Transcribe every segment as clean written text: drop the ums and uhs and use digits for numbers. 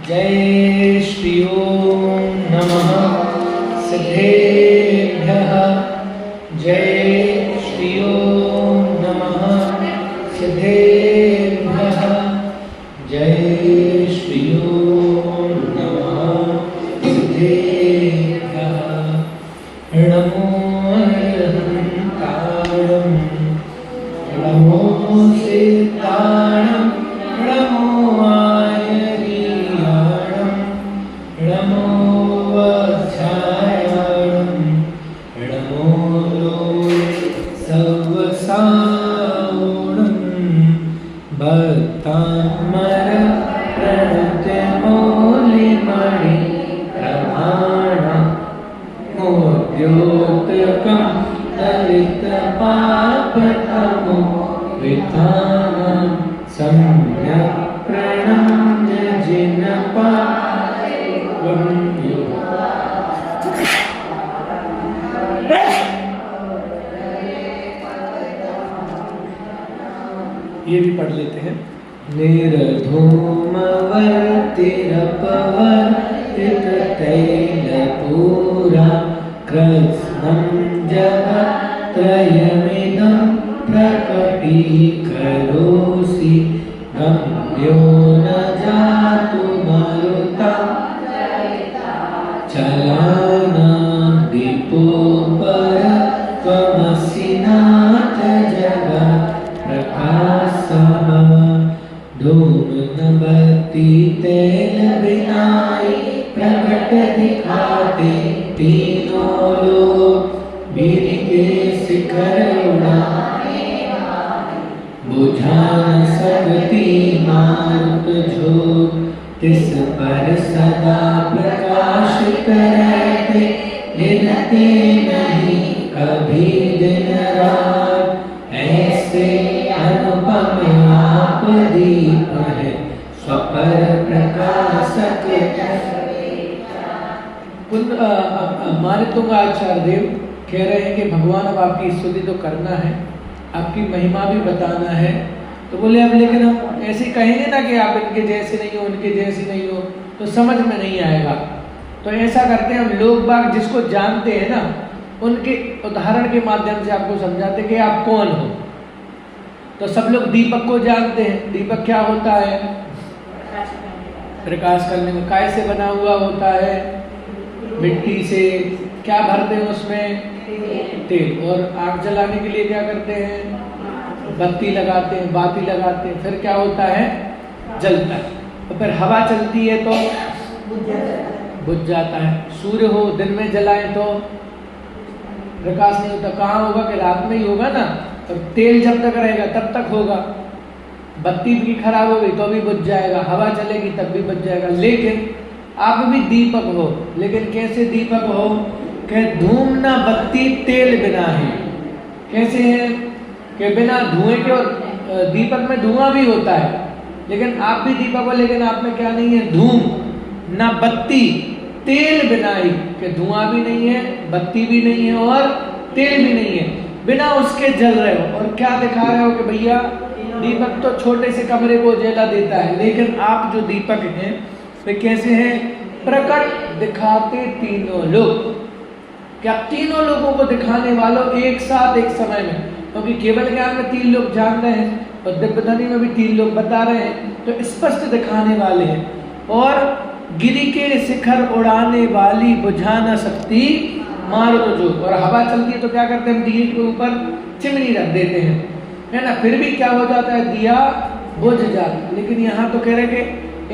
जय श्री ओम नमः सिद्धेभ्यः। जय श्री ओम नमः सिद्धेभ्यः। जय श्री ओम नमः सिद्धेभ्यः। नमो अरहन्ताणं नमो सिद्धाणं नमो आयर्याणं नमो वज्रायणं नमो लोले सवसावणं भक्तामर प्रणतमौलिमणि प्रमाणं मोद्योतकं दलितपापतमो विधानं सम्यक् प्रणम्य जिनपावं ये भी पढ़ लेते हैं। निर्धूमवर्तिरपवर्तिततैलपूरा कृत्स्नं जगत्त्रयमिदं प्रकटीकरोषि गम्यो न जातु मरुतं चलानां दीपोपर त्वमसि नाथ जगत् प्रकाशः। धूम न बत्ती तेल बिनाई प्रकट दिखाते तीनों लोग वीर के शिखर उड़ाने बुझा न सकती मारुत झोंक तिस पर सदा प्रकाशित रहते गिनते नहीं कभी दिन रात ऐसे अनुपम आप दीप है स्वपर प्रकाशक। मानितुंग आचार्य देव कह रहे हैं कि भगवान अब आपकी स्तुति तो करना है, आपकी महिमा भी बताना है। तो बोले अब लेकिन हम ऐसे कहेंगे ना कि आप इनके जैसे नहीं हो, उनके जैसे नहीं हो, तो समझ में नहीं आएगा। तो ऐसा करते हैं हम लोग बाग जिसको जानते हैं ना, उनके उदाहरण के माध्यम से आपको समझाते हैं कि आप कौन हो। तो सब लोग दीपक को जानते हैं। दीपक क्या होता है? प्रकाश करने में। काय से बना हुआ होता है? मिट्टी से। क्या भरते हैं उसमें? तेल। और आग जलाने के लिए क्या करते हैं? बत्ती लगाते हैं, बाती लगाते हैं। फिर क्या होता है? जलता है। और फिर हवा चलती है तो बुझ जाता है। सूर्य हो दिन में जलाएं तो प्रकाश नहीं होता। कहाँ होगा? कि रात में ही होगा ना। तो तेल जब तक रहेगा तब तक होगा। बत्ती भी खराब हो गई तो भी बुझ जाएगा, हवा चलेगी तब भी बुझ जाएगा। लेकिन आप भी दीपक हो। लेकिन कैसे दीपक हो? कि धूम ना बत्ती तेल बिना है। कैसे है? कि बिना धुएं के। और दीपक में धुआं भी होता है, लेकिन आप भी दीपक हो, लेकिन आप में क्या नहीं है? धूम ना बत्ती तेल बिना ही। कि धुआं भी नहीं है, बत्ती भी नहीं है और तेल भी नहीं है, बिना उसके जल रहे हो। और क्या दिखा रहे हो? कि भैया दीपक तो छोटे से कमरे को जला देता है, लेकिन आप जो दीपक हैं वे कैसे हैं? प्रकट दिखाते तीनों लोग। क्या तीनों लोगों को दिखाने वालों एक साथ एक समय में? क्योंकि केवल ज्ञान में 3 लोग जान रहे हैं और दिव्यध्वनि में भी 3 लोग बता रहे हैं, तो स्पष्ट दिखाने वाले हैं। और गिरी के शिखर उड़ाने वाली बुझा न सकती मारुत जो। और हवा चलती है तो क्या करते हैं? दिए के ऊपर चिमनी रख देते हैं, है ना। फिर भी क्या हो जाता है? दिया बुझ जाता है। लेकिन यहाँ तो कह रहे कि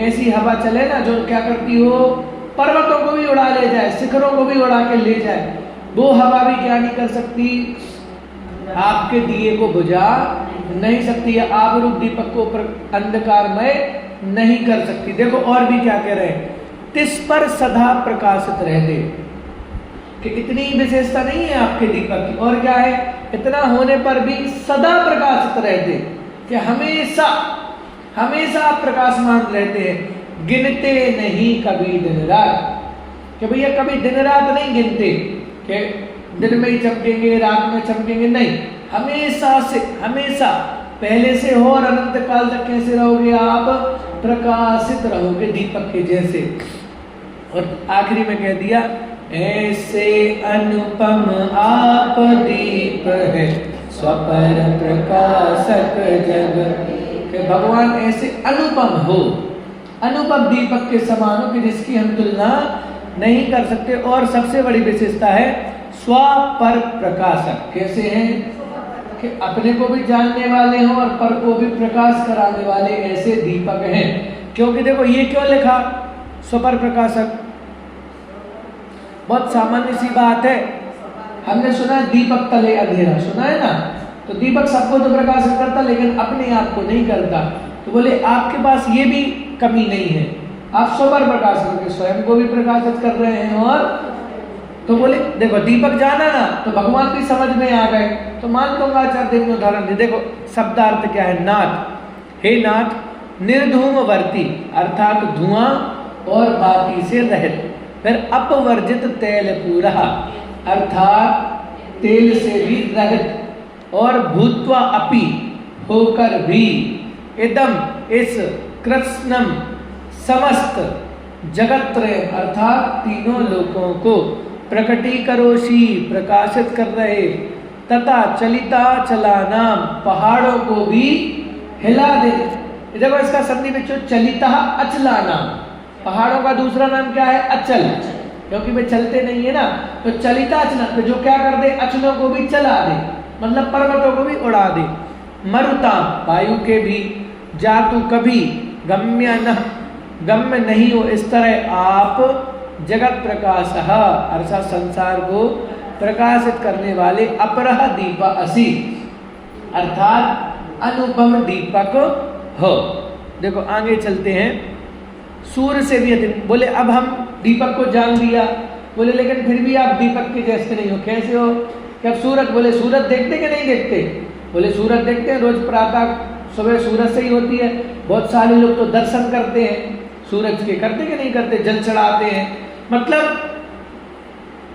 ऐसी हवा चले ना जो क्या करती हो? पर्वतों को भी उड़ा ले जाए, शिखरों को भी उड़ा के ले जाए। वो हवा भी क्या नहीं कर सकती? आपके दिए को बुझा नहीं सकती है। आप रूप दीपक को अंधकारमय नहीं कर सकती। देखो और भी क्या कह रहे हैं? तिस पर सदा प्रकाशित रहते। कि इतनी विशेषता नहीं है आपके दीपक की। और क्या है? इतना होने पर भी सदा प्रकाशित रहते। कि हमेशा हमेशा आप प्रकाशमान रहते हैं। गिनते नहीं कभी दिन रात। कि भैया कभी दिन रात नहीं गिनते कि दिन में ही चमकेंगे, रात में चमकेंगे, नहीं। हमेशा से, हमेशा पहले से हो और अनंत काल तक कैसे रहोगे आप? प्रकाशित रहोगे दीपक के जैसे। और आखिरी में कह दिया, ऐसे अनुपम आप दीप है स्वपर प्रकाशक जग, कि भगवान ऐसे अनुपम हो, अनुपम दीपक के समान हो कि जिसकी हम तुलना नहीं कर सकते। और सबसे बड़ी विशेषता है स्वपर प्रकाशक। कैसे हैं कि अपने को भी जानने वाले हों और पर को भी प्रकाश कराने वाले ऐसे दीपक हैं। क्योंकि देखो ये क्यों लिखा स्वपर प्रकाशक, बहुत सामान्य सी बात है। हमने सुना है दीपक तले अंधेरा, सुना है ना। तो दीपक सबको तो प्रकाशित करता लेकिन अपने आप को नहीं करता। तो बोले आपके पास ये भी कमी नहीं है, आप स्वपर प्रकाश करके स्वयं को भी प्रकाशित कर रहे हैं। और तो बोले देखो दीपक जाना ना तो भगवान भी समझ में आ गए। तो मान लूंगा आचार्य देव ने उदाहरण दे, देखो शब्दार्थ क्या है, नाथ, हे नाथ निर्धूमवर्ती अर्थात धुआं और बाती से रहित। फिर अपवर्जित तैल पूरा अर्थात तेल से भी रहित। और भूत्वा अपि होकर भी इदम इस कृष्णम समस्त जगत्रय अर्थात तीनों लोकों को प्रकटीकरोषि प्रकाशित कर रहे, तथा चलिता चलानाम पहाड़ों को भी हिला दे। देखो इसका संधि बच्चों, चलिता अचलानाम, पहाड़ों का दूसरा नाम क्या है, अचल, क्योंकि वे चलते नहीं है ना। तो चलिता अचला, तो जो क्या कर दे, अचलों को भी चला दे, मतलब पर्वतों को भी उड़ा दे। मरुता वायु के भी, जातु कभी गम्य न गम्य नहीं हो, इस तरह आप जगत प्रकाश अर्थात संसार को प्रकाशित करने वाले अपरह दीप असि अर्थात अनुपम दीपक हो। देखो आगे चलते हैं, सूर्य से भी अधिक। बोले अब हम दीपक को जान लिया, बोले लेकिन फिर भी आप दीपक के जैसे नहीं हो। कैसे हो, क्या सूरज, बोले सूरज देखते कि नहीं देखते, बोले सूरज देखते हैं, रोज प्रातः सुबह सूरज से ही होती है। बहुत सारे लोग तो दर्शन करते हैं सूरज के, करते कि नहीं करते, जल चढ़ाते हैं। मतलब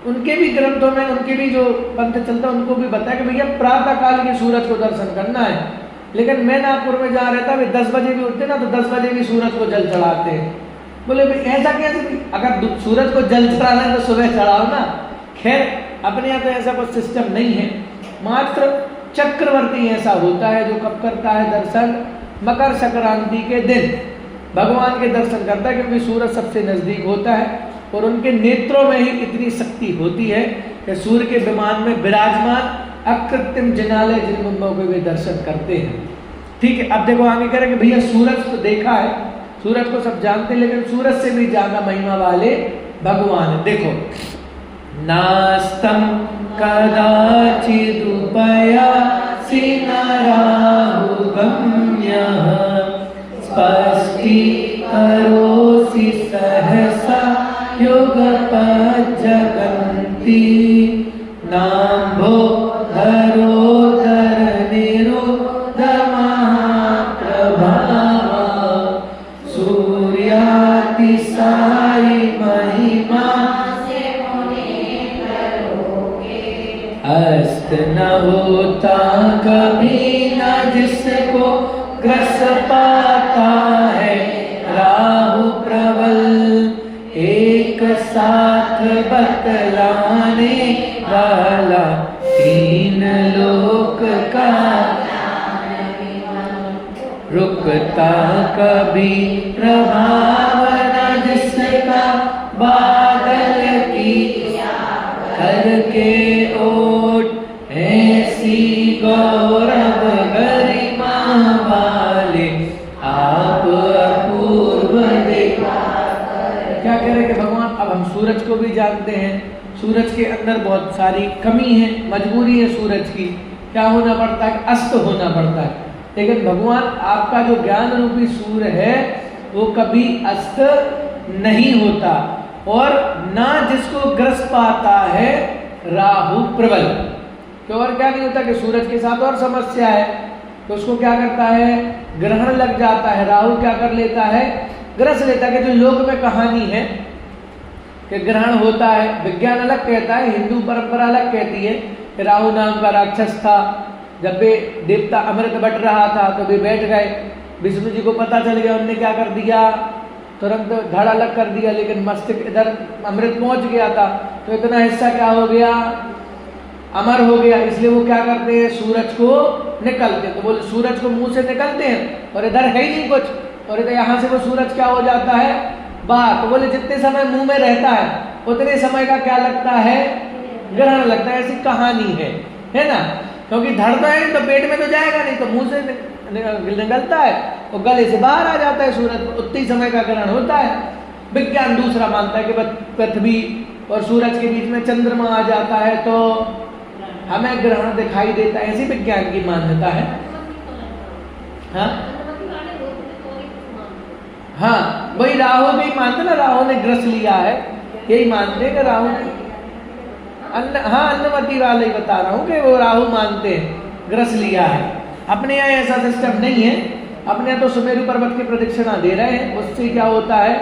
उनके भी ग्रंथों में, उनके भी जो पंथ चलता है उनको भी बताया कि भैया प्रातः काल के सूरज को दर्शन करना है। लेकिन मैं नागपुर में जहाँ रहता, वे 10 बजे भी उठते ना, तो 10 बजे भी सूरज को जल चढ़ाते हैं। बोले भाई ऐसा कैसे, अगर सूरज को जल चढ़ाना है तो सुबह चढ़ाओ ना। खैर अपने यहाँ तो ऐसा कुछ सिस्टम नहीं है, मात्र चक्रवर्ती ऐसा होता है जो कब करता है दर्शन, मकर संक्रांति के दिन भगवान के दर्शन करता है, क्योंकि सूरज सबसे नजदीक होता है और उनके नेत्रों में ही इतनी शक्ति होती है कि सूर्य के विमान में विराजमान अकृत्रिम जिनालय जिनबिंबों के वे दर्शन करते हैं। ठीक है, अब देखो आगे कह रहे कि भैया सूरज तो देखा है, सूरज को सब जानते हैं, लेकिन सूरज से भी ज्यादा महिमा वाले भगवान। देखो नास्तम कदाचिदुपयासि नराहु गम्यः स्पष्टीकरोषि सहसा युगपज्जगन्ति नाम्भो धरोदर निरुद्धमहाप्रभाव सूर्यातिशायी महिमा अस्त न होता कभी न जिसको ग्रस पाता है राहु प्रबल, एक साथ बतलाने वाला तीन लोक का रुकता कभी प्रभाव न जिसका बादल की करके ओट ऐसी गौरव गरिमा वाले आप अपूर्व देखा। क्या कह रहे कि भगवान अब हम सूरज को भी जानते हैं, सूरज के अंदर बहुत सारी कमी है, मजबूरी है सूरज की, क्या होना पड़ता है, अस्त होना पड़ता है। लेकिन भगवान आपका जो ज्ञान रूपी सूर्य है वो कभी अस्त नहीं होता, और ना जिसको ग्रस पाता है राहु प्रबल। तो और क्या नहीं होता कि सूरज के साथ और समस्या है, तो उसको क्या करता है, ग्रहण लग जाता है। राहु क्या कर लेता है, ग्रस लेता है। कि जो लोक में कहानी है कि ग्रहण होता है, विज्ञान अलग कहता है, हिंदू परंपरा अलग कहती है कि राहु नाम का राक्षस था, जब वे देवता अमृत बट रहा था तो वे बैठ गए विष्णु जी को पता चल गया, उनने क्या कर दिया, तुरंत धड़ अलग कर दिया, लेकिन मस्तिष्क इधर अमृत पहुंच गया था, तो इतना हिस्सा क्या हो गया, अमर हो गया। इसलिए वो क्या करते हैं, सूरज को निकलते हैं। तो बोले सूरज को मुंह से निकलते हैं और इधर है ही नहीं कुछ, और इधर यहाँ से वो सूरज क्या हो जाता है, बाहर। तो बोले जितने समय मुंह में रहता है उतने समय का क्या लगता है, ग्रहण लगता है। ऐसी कहानी है ना, क्योंकि धड़ तो है नहीं तो पेट में तो जाएगा नहीं, तो मुंह से निकलता है और गले से बाहर आ जाता है सूरज, उतनी समय का ग्रहण होता है। विज्ञान दूसरा मानता है कि पृथ्वी और सूरज के बीच में चंद्रमा आ जाता है तो हमें ग्रहण दिखाई देता है, ऐसी विज्ञान की मान्यता है। हाँ वही राहु भी मानते ना, राहु ने ग्रस लिया है, यही मानते कि राहु ने अन्नमति वाले ही बता रहा हूँ कि वो राहु मानते हैं ग्रस लिया है। अपने यहाँ ऐसा सिस्टम नहीं है, अपने यहाँ तो सुमेरु पर्वत की प्रदक्षिणा दे रहे हैं, उससे क्या होता है,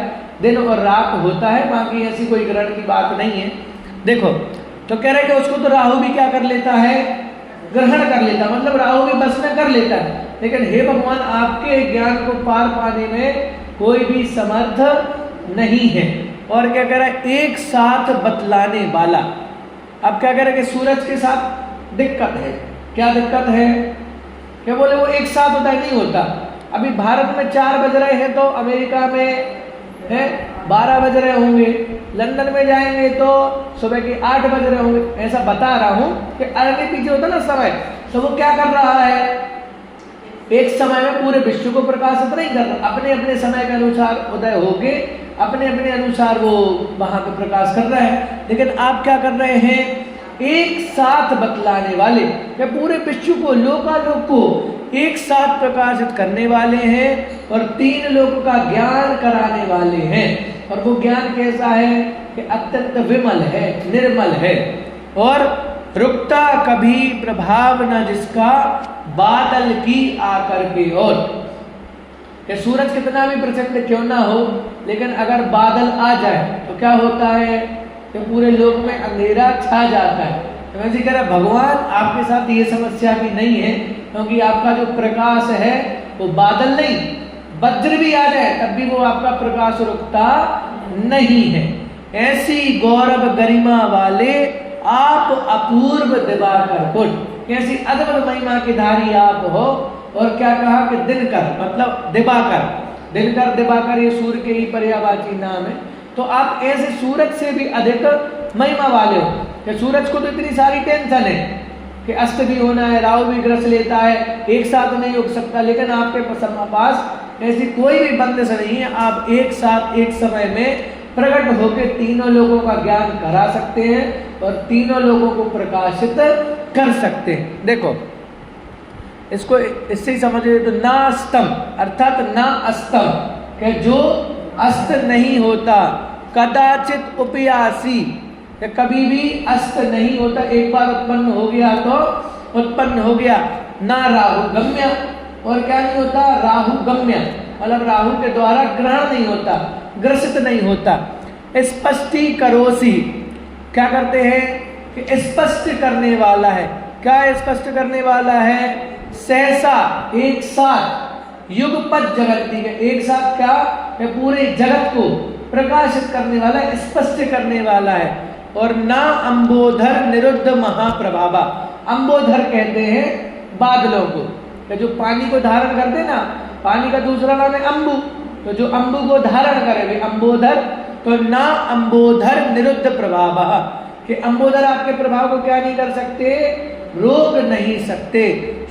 दिन और रात होता है, बाकी ऐसी कोई ग्रहण की बात नहीं है। देखो तो कह रहे कि उसको तो राहु भी क्या कर लेता है, ग्रहण कर लेता, मतलब राहु भी बस में कर लेता है। लेकिन हे भगवान, आपके ज्ञान को पार पाने में कोई भी समर्थ नहीं है। और क्या कह रहा है, एक साथ बतलाने वाला। अब क्या कह रहा है कि सूरज के साथ दिक्कत है। क्या दिक्कत है, क्या बोले वो एक साथ होता है, नहीं होता। अभी भारत में 4 बज रहे हैं तो अमेरिका में है 12 बज रहे होंगे, लंदन में जाएंगे तो सुबह के 8 बज रहे होंगे। ऐसा बता रहा हूं कि आगे पीछे होता ना समय, तो वो क्या कर रहा है, एक समय में पूरे विश्व को प्रकाशित नहीं कर रहा, अपने अपने समय के अनुसार उदय होके अपने अपने अनुसार वो वहां पे प्रकाश कर रहा है। लेकिन आप क्या कर रहे हैं, एक साथ बतलाने वाले, या पूरे विश्व को, लोकालोक को एक साथ प्रकाशित करने वाले हैं और 3 लोगों का ज्ञान कराने वाले हैं। और वो ज्ञान कैसा है कि अत्यंत विमल है, निर्मल है, और रुकता कभी प्रभाव न जिसका बादल की आकर के ओर। कि सूरज कितना भी प्रचंड क्यों ना हो, लेकिन अगर बादल आ जाए तो क्या होता है कि पूरे लोक में अंधेरा छा जाता है। तो मैं कह रहा भगवान आपके साथ ये समस्या भी नहीं है, क्योंकि आपका जो प्रकाश है वो बादल नहीं, वज्र भी आ जाए तब भी वो आपका प्रकाश रुकता नहीं है। ऐसी गौरव गरिमा वाले आप अपूर्व दिवाकर कुल, कैसी अद्भुत महिमा की धारी आप हो। और क्या कहा कि दिनकर, मतलब दिवाकर, दिनकर दिवाकर ये सूर्य के ही पर्यायवाची नाम है। तो आप ऐसे सूरज से भी अधिक महिमा वाले हो कि सूरज को तो इतनी सारी टेंशन है कि अस्त भी होना है, राहु भी ग्रस लेता है, एक साथ नहीं उग सकता, लेकिन आपके पास ऐसी कोई भी बंदिश नहीं है। आप एक साथ एक समय में प्रकट होकर 3 लोगों का ज्ञान करा सकते हैं और 3 लोगों को प्रकाशित कर सकते हैं। देखो इसको इससे ही समझिए, तो ना अस्तम अर्थात ना अस्तम, कि जो अस्त नहीं होता, कदाचित उपयासी, कभी भी अस्त नहीं होता, एक बार उत्पन्न हो गया तो उत्पन्न हो गया। ना राहु गम्य, और क्या नहीं होता, राहु गम्य, मतलब राहु के द्वारा ग्रहण नहीं होता, ग्रसित नहीं होता। स्पष्टी करोसी, क्या करते हैं कि स्पष्ट करने वाला है। क्या स्पष्ट करने वाला है, सहसा एक साथ, युगपत जगती है, एक साथ क्या है, पूरे जगत को प्रकाशित करने वाला, स्पष्ट करने वाला है। और ना अंबोधर निरुद्ध महाप्रभावा, अंबोधर कहते हैं बादलों को, कि जो पानी को धारण करते ना, पानी का दूसरा नाम है अम्बु, तो जो अम्बु को धारण करे वे अंबोधर। तो ना अंबोधर निरुद्ध प्रभाव, कि अंबोधर आपके प्रभाव को क्या नहीं कर सकते, रोक नहीं सकते।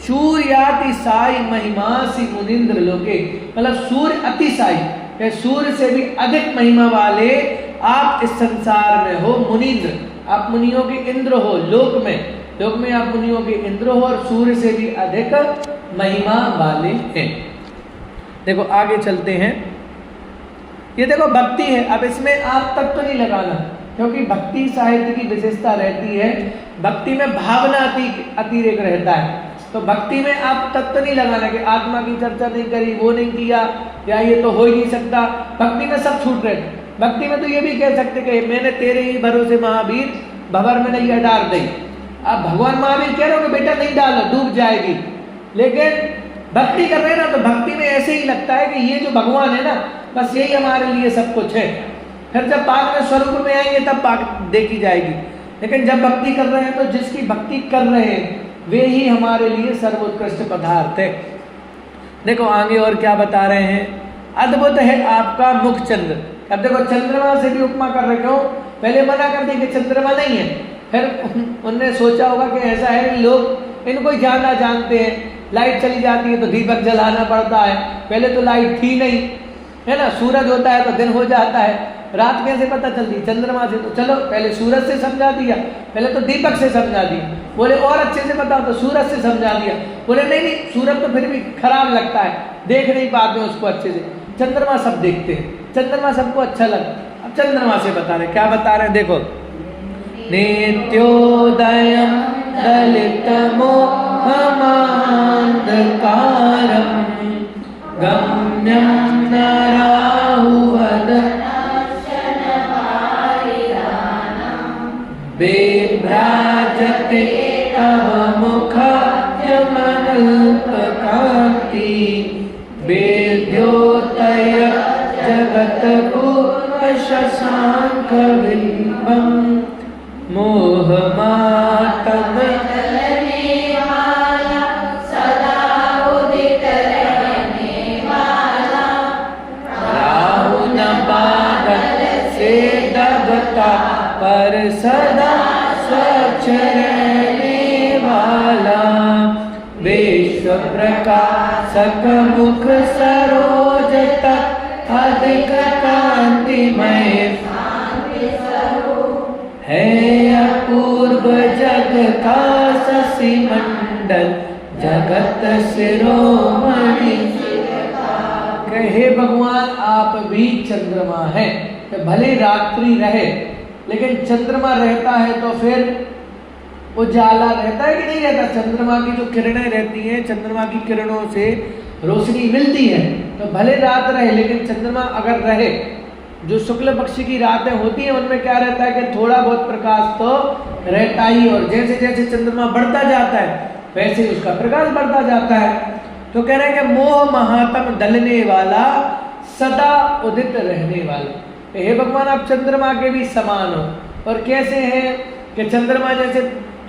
सूर्याति साई महिमासी मुनिंद्र लोके, मतलब सूर्य अतिशाई, सूर्य से भी अधिक महिमा वाले आप इस संसार में हो। मुनिंद्र, आप मुनियों के इंद्र हो, लोक में आप मुनियों के इंद्र हो और सूर्य से भी अधिक महिमा वाले हैं। देखो आगे चलते हैं, ये देखो भक्ति है। अब इसमें आप तत्व नहीं लगाना, क्योंकि भक्ति साहित्य की विशेषता रहती है, भक्ति में भावना अतिरेक रहता है। तो भक्ति में आप तत्व नहीं लगाना कि आत्मा की चर्चा नहीं करी, वो नहीं किया, या ये तो हो ही नहीं सकता। भक्ति में सब छूट रहे। भक्ति में तो ये भी कह सकते कि मैंने तेरे ही भरोसे महावीर भंवर में नहीं डाल दी। अब भगवान महावीर कह रहे हो कि बेटा नहीं डालो, डूब जाएगी, लेकिन भक्ति कर रहे हैं ना, तो भक्ति में ऐसे ही लगता है कि ये जो भगवान है ना, बस यही हमारे लिए सब कुछ है। फिर जब बाद में स्वरूप में आएंगे तब बात देखी जाएगी, लेकिन जब भक्ति कर रहे हैं तो जिसकी भक्ति कर रहे हैं वे ही हमारे लिए सर्वोत्कृष्ट पदार्थ है। देखो आगे और क्या बता रहे हैं, अद्भुत है आपका मुख चंद्र। अब देखो चंद्रमा से भी उपमा कर रहे हो, पहले मना कर दी कि चंद्रमा नहीं है, फिर उनने सोचा होगा कि ऐसा है लोग इनको ज्यादा जानते हैं, लाइट चली जाती है तो दीपक जलाना पड़ता है, पहले तो लाइट थी नहीं है ना, सूरज होता है तो दिन हो जाता है, रात कैसे पता चलती, चंद्रमा से। तो चलो पहले सूरज से समझा दिया, पहले तो दीपक से समझा दिया, बोले और अच्छे से बताओ तो सूरज से समझा दिया, बोले नहीं नहीं सूरज तो फिर भी खराब लगता है, देख नहीं पाते उसको अच्छे से, चंद्रमा सब देखते हैं, चंद्रमा सबको अच्छा लगता है। अब चंद्रमा से बता रहे, क्या बता रहे हैं देखो, नित्योदयं दलितमोहमान्धकारं गम्यं न राहुवद बिभ्राजते तव मुखाद्यमनल्पकान्ति वेद्योतय जगत्पूर्वशशाङ्कबिम्बं मोहमातम राहु न बादल से दबता पर सदा स्वच्छ रहने वाला विश्व प्रकाशक मुख सरोज तक अधिक कांतिमय है अपूर्व जग का शशि मंडल जगत शिरोमणि। कहे भगवान आप भी चंद्रमा हैं, कि भले रात्रि रहे लेकिन चंद्रमा रहता है तो फिर उजाला रहता है कि नहीं रहता। चंद्रमा की जो किरणें रहती हैं, चंद्रमा की किरणों से रोशनी मिलती है, तो भले रात रहे लेकिन चंद्रमा अगर रहे, जो शुक्ल पक्ष की रातें होती हैं उनमें क्या रहता है कि थोड़ा बहुत प्रकाश तो रहता ही, और जैसे जैसे चंद्रमा बढ़ता जाता है वैसे उसका प्रकाश बढ़ता जाता है। तो कह रहे हैं कि मोह महात्म दलने वाला सदा उदित रहने वाला। हे भगवान आप चंद्रमा के भी समान हो, और कैसे हैं कि चंद्रमा जैसे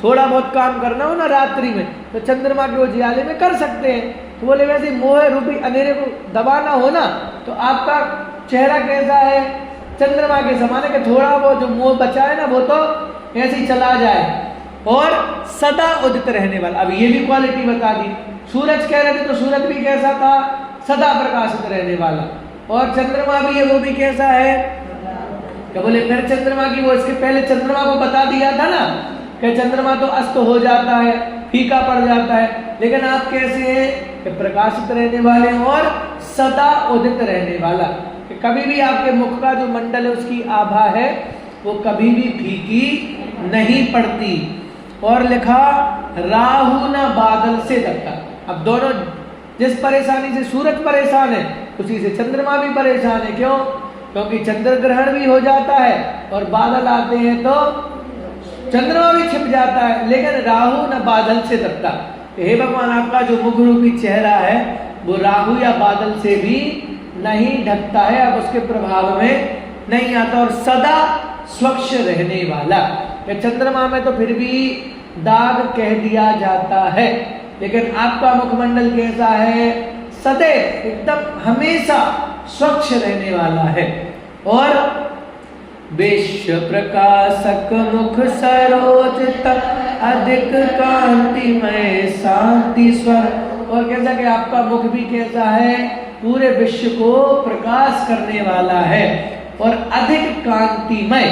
थोड़ा बहुत काम करना हो ना रात्रि में तो चंद्रमा के उजियाले में कर सकते हैं, तो बोले वैसे मोह रूपी अंधेरे को दबाना हो ना तो आपका चेहरा कैसा है, चंद्रमा के समान है कि थोड़ा वो जो मोह बचा है ना वो तो ऐसे ही चला जाए, और सदा उदित रहने वाला। अब ये भी क्वालिटी बता दी, सूरज कह रहे थे तो सूरज भी कैसा था, सदा प्रकाशित रहने वाला, और चंद्रमा भी है वो भी कैसा है, क्या बोले फिर चंद्रमा की वो इसके पहले चंद्रमा को बता दिया था ना कि चंद्रमा तो अस्त हो जाता है, फीका पड़ जाता है, लेकिन आप कैसे हैं कि प्रकाशित रहने वाले और सदा उदित रहने वाला, कि कभी भी आपके मुख का जो मंडल है उसकी आभा है वो कभी भी फीकी नहीं पड़ती। और लिखा राहु न बादल से दबता। अब दोनों, जिस परेशानी से सूरज परेशान है उसी से चंद्रमा भी परेशान है। क्यों? क्योंकि चंद्र ग्रहण भी हो जाता है और बादल आते हैं तो चंद्रमा भी छिप जाता है, लेकिन राहु न बादल से दबता। हे भगवान आपका जो मुख रूपी चेहरा है वो राहु या बादल से भी नहीं ढकता है, अब उसके प्रभाव में नहीं आता, और सदा स्वच्छ रहने वाला। चंद्रमा में तो फिर भी दाग कह दिया जाता है, लेकिन आपका मुखमंडल कैसा है, सदैव एकदम हमेशा स्वच्छ रहने वाला है। और विश्व प्रकाशक मुख सरोज तक अधिक कांतिमय शांति स्वर। और कैसा कि आपका मुख भी कैसा है, पूरे विश्व को प्रकाश करने वाला है और अधिक कांतिमय।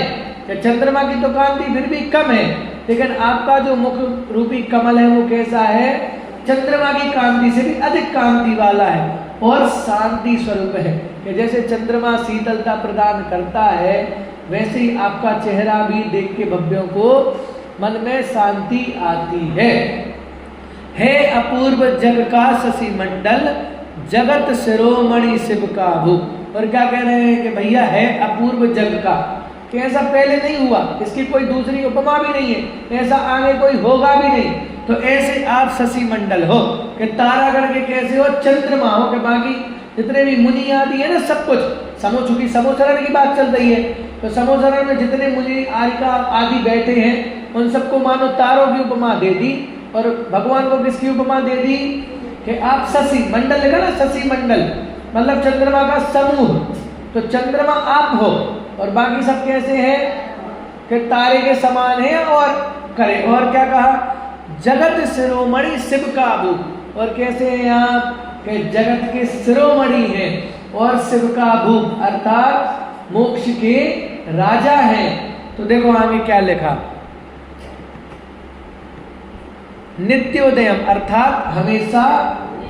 चंद्रमा की तो कांति फिर भी कम है, लेकिन आपका जो मुख रूपी कमल है वो कैसा है, चंद्रमा की कांति से भी अधिक कांति वाला है और शांति स्वरूप है। कि जैसे चंद्रमा शीतलता प्रदान करता है वैसे ही आपका चेहरा भी देख के भव्यों को मन में शांति आती है अपूर्व जग का शशि मंडल जगत शिरोमणि शिव का भू। और क्या कह रहे हैं कि भैया है अपूर्व जग का, कि ऐसा पहले नहीं हुआ, इसकी कोई दूसरी उपमा भी नहीं है, ऐसा आगे कोई होगा भी नहीं। तो ऐसे आप शशि मंडल हो कि तारागण के कैसे हो, चंद्रमा हो कि बाकी जितने भी मुनि आदि है ना सब कुछ चूंकि समोसरण की बात चल रही है, तो समोसरण में जितने मुनि आरिका आदि बैठे हैं उन सबको मानो तारों की उपमा दे दी, और भगवान को किसकी उपमा दे दी कि आप शशि मंडल लिखा ना, शशि मंडल मतलब चंद्रमा का समूह, तो चंद्रमा आप हो और बाकी सब कैसे हैं कि तारे के समान है। और करे और क्या कहा, जगत शिरोमणि शिव काबू, और कैसे हैं आप कि जगत के शिरोमणि हैं और शिव काबू अर्थात मोक्ष के राजा हैं। तो देखो आगे क्या लिखा, नित्योदयम अर्थात हमेशा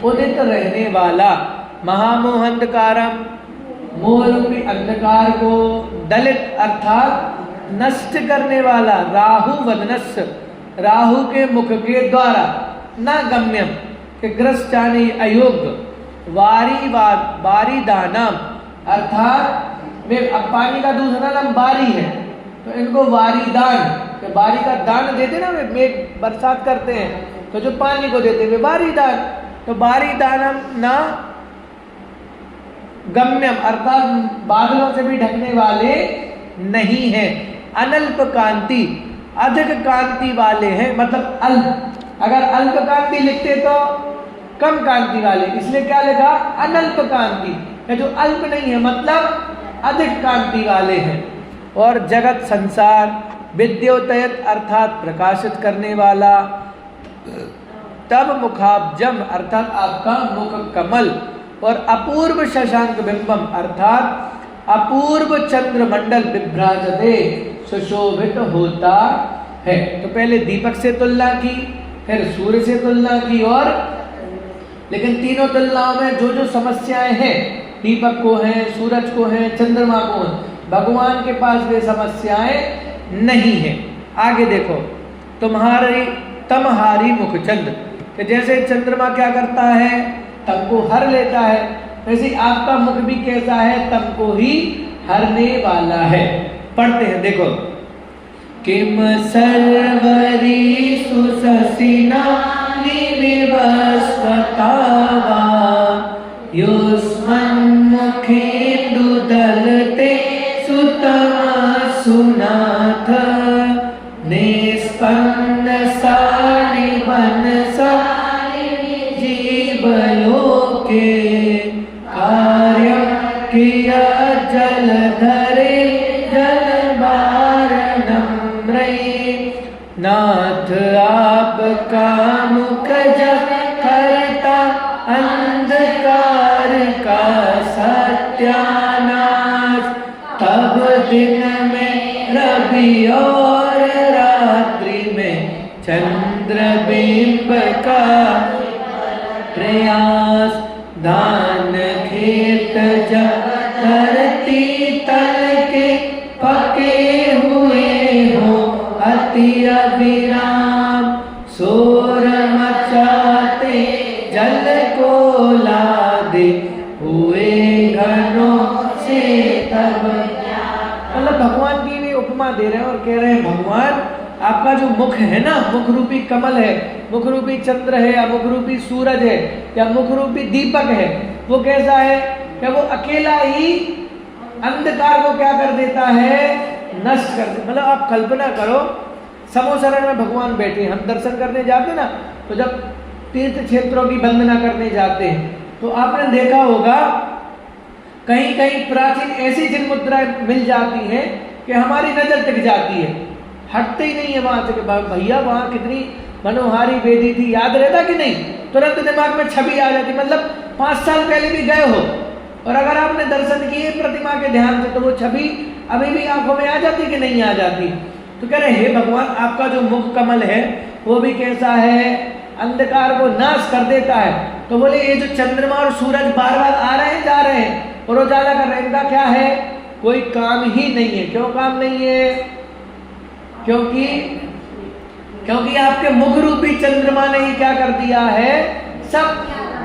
उदित रहने वाला, महामोह अंधकारम मोह रूपी अंधकार को, दलित अर्थात नष्ट करने वाला, राहु वदनस्य राहु के मुख के द्वारा, न गम्यम के ग्रस्तानी अयोग्य, वारी दानम अर्थात में अब पानी का दूसरा नाम बारी है, तो इनको वारी दान, तो बारी का दान देते ना, वे मेघ बरसात करते हैं तो जो पानी को देते वे बारी दान, तो बारी दानम ना गम्यम अर्थात बादलों से भी ढकने वाले नहीं है, अनल्प कांति अधिक कांति वाले हैं, मतलब अल्प, अगर अल्प कांति लिखते तो कम कांति वाले, इसलिए क्या लिखा अनल्प कांति, जो अल्प नहीं है मतलब अधिक कांति वाले हैं। और जगत संसार विद्योतयत अर्थात प्रकाशित करने वाला, तब मुखाब्जम अर्थात आपका मुख कमल, और अपूर्व शशांक बिंबम अर्थात अपूर्व चंद्रमंडल विभ्राजते सुशोभित होता है। तो पहले दीपक से तुलना की, फिर सूर्य से तुलना की, और लेकिन तीनों तुलनाओं में जो जो समस्याएं हैं, दीपक को हैं, सूरज को हैं, चंद्रमा को हैं, भगवान के पास वे समस्याएं नहीं है। आगे देखो, तमहारी मुखचंद्र, कि जैसे चंद्रमा क्या करता है तम को हर लेता है, वैसे आपका मुख भी कैसा है, तम को ही हरने वाला है। पढ़ते हैं देखो, किम सर्वरी सुशसिना निविवस्वतावा युष्मन्मुखेन्दुदलते सुतमा सुनाथ निस्पन्नसानि मनसा जीवलोके कार्यं किया जलधरे जलवारणं नाथ आपका मुख जब करता अंधकार का सत्यानाश, तब दिन में रवि और रात्रि में चंद्रबिंब का प्रयास, धान खेत जब धरती तल के पके हुए हो अति अविराम, शोर मचाते जल को लादे हुए घनों से तब। मतलब भगवान की भी उपमा दे रहे हैं और कह रहे हैं भगवान आपका जो मुख है ना, मुख रूपी कमल है, मुख रूपी चंद्र है, या मुख रूपी सूरज है, या मुख रूपी दीपक है, वो कैसा है कि वो अकेला ही अंधकार को क्या कर देता है, नष्ट कर दे। मतलब आप कल्पना करो, समोसरण में भगवान बैठे, हम दर्शन करने जाते ना, तो जब तीर्थ क्षेत्रों की वंदना करने जाते हैं तो आपने देखा होगा कहीं कहीं प्राचीन ऐसी जिन मुद्राएं मिल जाती हैं कि हमारी नजर टिक जाती है, हटते ही नहीं है वहां से कि भैया वहां कितनी मनोहारी वेदी थी, याद रहता कि नहीं, तुरंत दिमाग में छवि आ जाती। मतलब 5 साल पहले भी गए हो और अगर आपने दर्शन किए प्रतिमा के ध्यान से तो वो छवि अभी भी आंखों में आ जाती कि नहीं आ जाती। तो कह रहे हे भगवान आपका जो मुख कमल है वो भी कैसा है, अंधकार को नाश कर देता है। तो बोले ये जो चंद्रमा और सूरज बार बार आ रहे हैं जा रहे हैं और उजाला कर रहे हैं, इनका क्या है, कोई काम ही नहीं है। क्यों काम नहीं है, क्योंकि आपके मुख रूपी चंद्रमा ने ही क्या कर दिया है, सब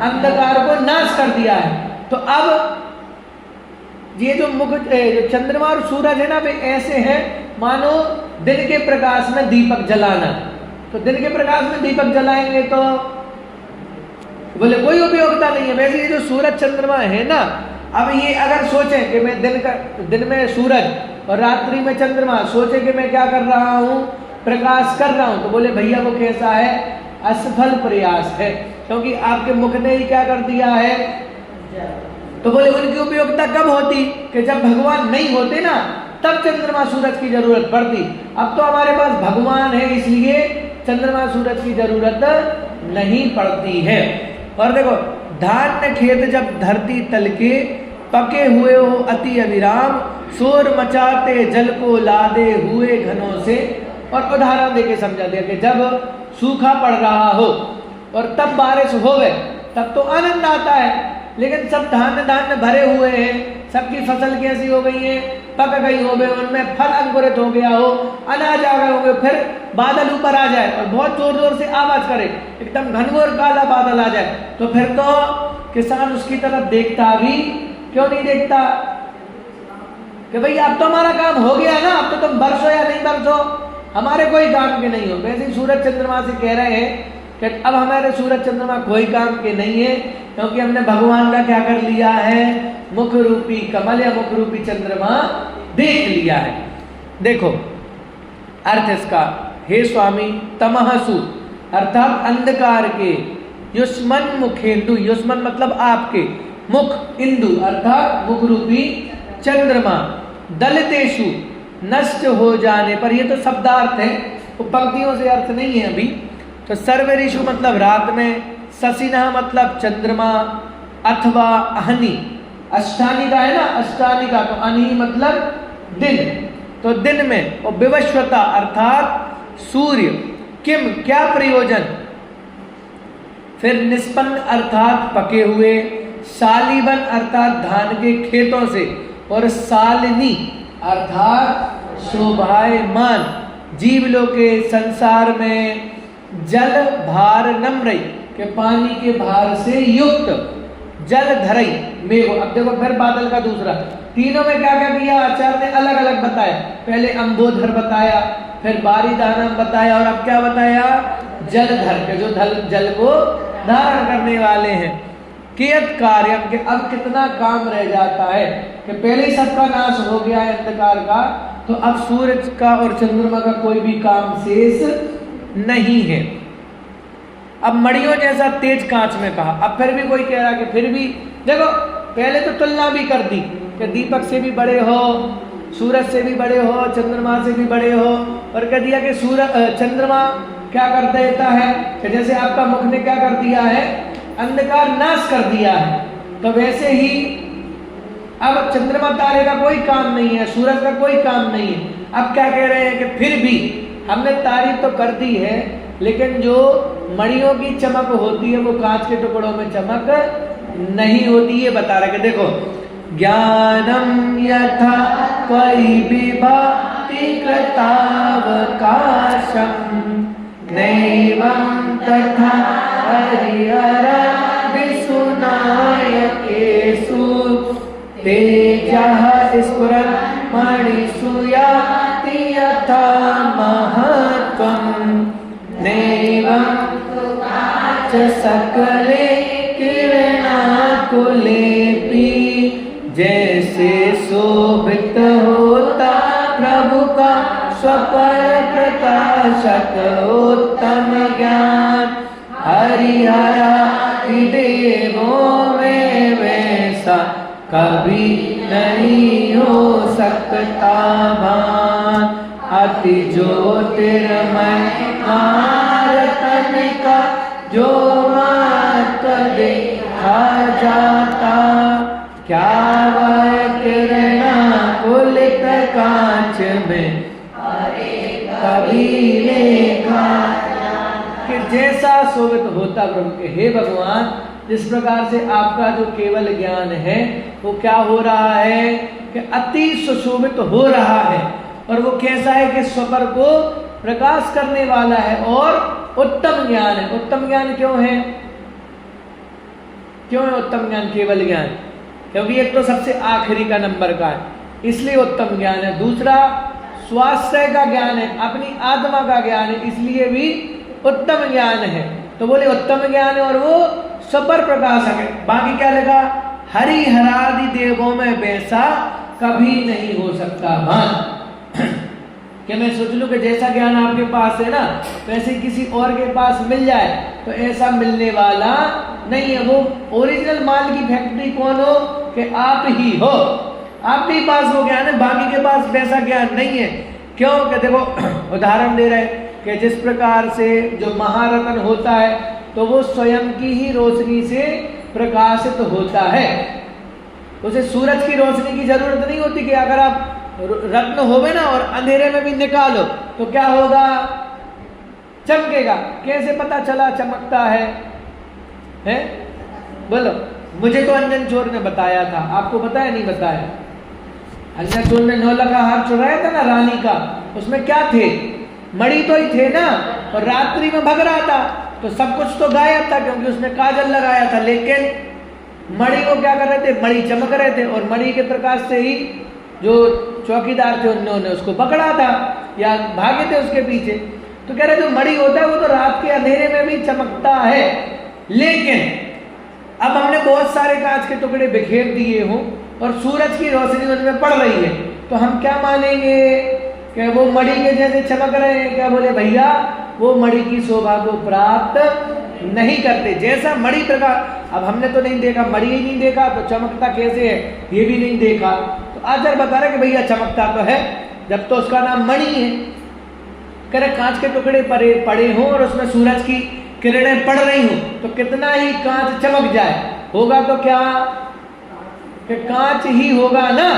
अंधकार को नाश कर दिया है। तो अब ये जो चंद्रमा और सूरज है ना, वे ऐसे हैं मानो दिन के प्रकाश में दीपक जलाना। तो दिन के प्रकाश में दीपक जलाएंगे तो बोले कोई उपयोगिता नहीं है। वैसे ये जो सूरज चंद्रमा है ना, अब ये अगर सोचें कि मैं दिन में सूरज और रात्रि में चंद्रमा, सोचे कि मैं क्या कर रहा हूँ, प्रकाश कर रहा हूँ, तो बोले भैया वो कैसा है, असफल प्रयास है, क्योंकि आपके मुख ने ही क्या कर दिया है। तो बोले उनकी उपयोगिता कब होती कि जब भगवान नहीं होते ना, तब चंद्रमा सूरज की जरूरत पड़ती। अब तो हमारे पास भगवान है, इसलिए चंद्रमा सूरज की जरूरत नहीं पड़ती है। और देखो, धान्य खेत जब धरती तल के पके हुए हो अति अविराम, शोर मचाते जल को लादे हुए घनों से। और उदाहरण देके समझा दिया कि जब सूखा पड़ रहा हो और तब बारिश होवे, तब तो आनंद आता है, लेकिन सब धान्य भरे हुए हैं, सबकी फसल कैसी हो गई है, पक गई हो गए, उनमें फल अंकुरित हो गया हो, अनाज आ गए होंगे, फिर बादल ऊपर आ जाए और बहुत जोर जोर से आवाज करे, एकदम घनघोर काला बादल आ जाए, तो फिर तो किसान उसकी तरफ देखता भी क्यों नहीं देखता कि भाई अब तो हमारा काम हो गया ना, अब तो तुम बरसो या नहीं बरसो, हमारे कोई काम के नहीं हो। वैसे ही सूरज चंद्रमा से कह रहे हैं कि अब हमारे सूरज चंद्रमा कोई काम के नहीं है, क्योंकि हमने भगवान का क्या कर लिया है, मुख रूपी कमल या मुख रूपी चंद्रमा देख लिया है। देखो अर्थ इसका, हे स्वामी तमहसु अर्थात अंधकार के, युष्मन मुखेंदु, युष्मन मतलब आपके, मुख इंदु अर्थात मुख रूपी चंद्रमा, दलितेषु नष्ट हो जाने पर, ये तो शब्दार्थ है, वो पंक्तियों से अर्थ नहीं है अभी। तो सर्वऋषु मतलब रात में, शशिना मतलब चंद्रमा, अथवा अहनी, अष्टानी का है ना, अष्टानी का, तो अनी मतलब दिन, तो दिन में। और विवस्वता अर्थात सूर्य, किम क्या प्रयोजन, फिर निष्पन्न अर्थात पके हुए, शालिबन अर्थात धान के खेतों से, और शालिनी अर्थात शोभायमान, जीवलोके संसार में जल भार नम्रई के पानी के भार से युक्त, जल धरई मेघो। अब देखो फिर बादल का दूसरा, तीनों में क्या क्या किया आचार्य ने अलग अलग बताया, पहले अंबोधर बताया, फिर बारीदानम बताया, और अब क्या बताया, जलधर के जो जल को धारण करने वाले हैं। कियत कार्यम के अब कितना काम रह जाता है कि पहले ही सबका नाश हो गया है अंधकार का, तो अब सूरज का और चंद्रमा का कोई भी काम शेष नहीं है। अब मड़ियों जैसा तेज कांच में कहा, अब फिर भी कोई कह रहा कि फिर भी देखो, पहले तो तुलना भी कर दी कि दीपक से भी बड़े हो, सूरज से भी बड़े हो, चंद्रमा से भी बड़े हो, और कह दिया कि चंद्रमा क्या कर देता है कि जैसे आपका मुख ने क्या कर दिया है, अंधकार नाश कर दिया है, तो वैसे ही अब चंद्रमा तारे का कोई काम नहीं है, सूरज का कोई काम नहीं है। अब क्या कह रहे हैं कि फिर भी हमने तारीफ तो कर दी है, लेकिन जो मणियों की चमक होती है वो कांच के टुकड़ों में चमक नहीं होती है, बता रहे कि देखो, ज्ञानम यथा कोई विभाति कृतावकाशम नैवं तथा हरिहर विसुनायकेषु तेजः स्फुरन् मणिषु याति यथा महत्त्वं नैवं च सकले किरणाकुलेऽपि जैसे शोभित होता प्रभु का स्वपर प्रकाशक उत्तम ज्ञान, हरिहरादि देवों में वैसा कभी नहीं हो सकता भान। अति ज्योतिर्मय आरतन का जो मात देखा जाता, क्या वह किरणाकुलित कांच में कभी देखा कि जैसा शोभित होता प्रभु के। हे भगवान, जिस प्रकार से आपका जो केवल ज्ञान है वो क्या हो रहा है कि अति सुशोभित हो रहा है, और वो कैसा है कि स्वपर को प्रकाश करने वाला है और उत्तम ज्ञान है। उत्तम ज्ञान क्यों है, क्यों है उत्तम ज्ञान, केवल ज्ञान? क्योंकि एक तो सबसे आखिरी का नंबर का है, इसलिए उत्तम ज्ञान है। दूसरा स्वास्थ्य का ज्ञान है, अपनी आत्मा का ज्ञान है, इसलिए भी उत्तम ज्ञान है। तो बोले उत्तम ज्ञान है और वो सपर प्रकाशक है। बाकी क्या लगा, हरि हरादि देवों में वैसा कभी नहीं हो सकता भान। कि मैं सोच लूं कि जैसा ज्ञान आपके पास है ना वैसे किसी और के पास मिल जाए, तो ऐसा मिलने वाला नहीं है। वो ओरिजिनल माल की फैक्ट्री कौन हो, कि आप ही हो। आपके पास वो ज्ञान है, बाकी के पास वैसा ज्ञान नहीं है। क्यों, कि देखो उदाहरण दे रहे हैं कि जिस प्रकार से जो महारत्न होता है तो वो स्वयं की ही रोशनी से प्रकाशित होता है। उसे सूरज की रोशनी की जरूरत नहीं होती कि अगर आप रत्न होवे ना और अंधेरे में भी निकालो तो क्या होगा, चमकेगा। कैसे पता चला चमकता है? बोलो। मुझे तो अंजन चोर ने बताया था, आपको बताया नहीं बताया? अंजन चोर ने 9 लाख का हार चुराया था ना रानी का, उसमें क्या थे, मणि तो ही थे ना, और रात्रि में भग रहा था तो सब कुछ तो गायब था क्योंकि उसने काजल लगाया था, लेकिन मणि को क्या कर रहे थे, मणि चमक रहे थे और मणि के प्रकाश से ही जो चौकीदार थे उन्होंने उसको पकड़ा था या भागे थे उसके पीछे। तो कह रहे जो मणि होता है वो तो रात के अंधेरे में भी चमकता है, लेकिन अब हमने बहुत सारे कांच के टुकड़े बिखेर दिए हों और सूरज की रोशनी उनमें पड़ रही है, तो हम क्या मानेंगे कि वो मणि के जैसे चमक रहे हैं? क्या बोले भैया, वो मणि की शोभा को प्राप्त नहीं करते। जैसा मणि प्रकाश, अब हमने तो नहीं देखा, मणि ही नहीं देखा तो चमकता कैसे है ये भी नहीं देखा, तो आचार्य बता रहे कि भैया चमकता तो है जब तो उसका नाम मणि है। कह रहे कांच के टुकड़े पड़े हों और उसमें सूरज की किरणें पड़ रही हो तो कितना ही कांच चमक जाए, होगा तो क्या, कि कांच ही होगा ना।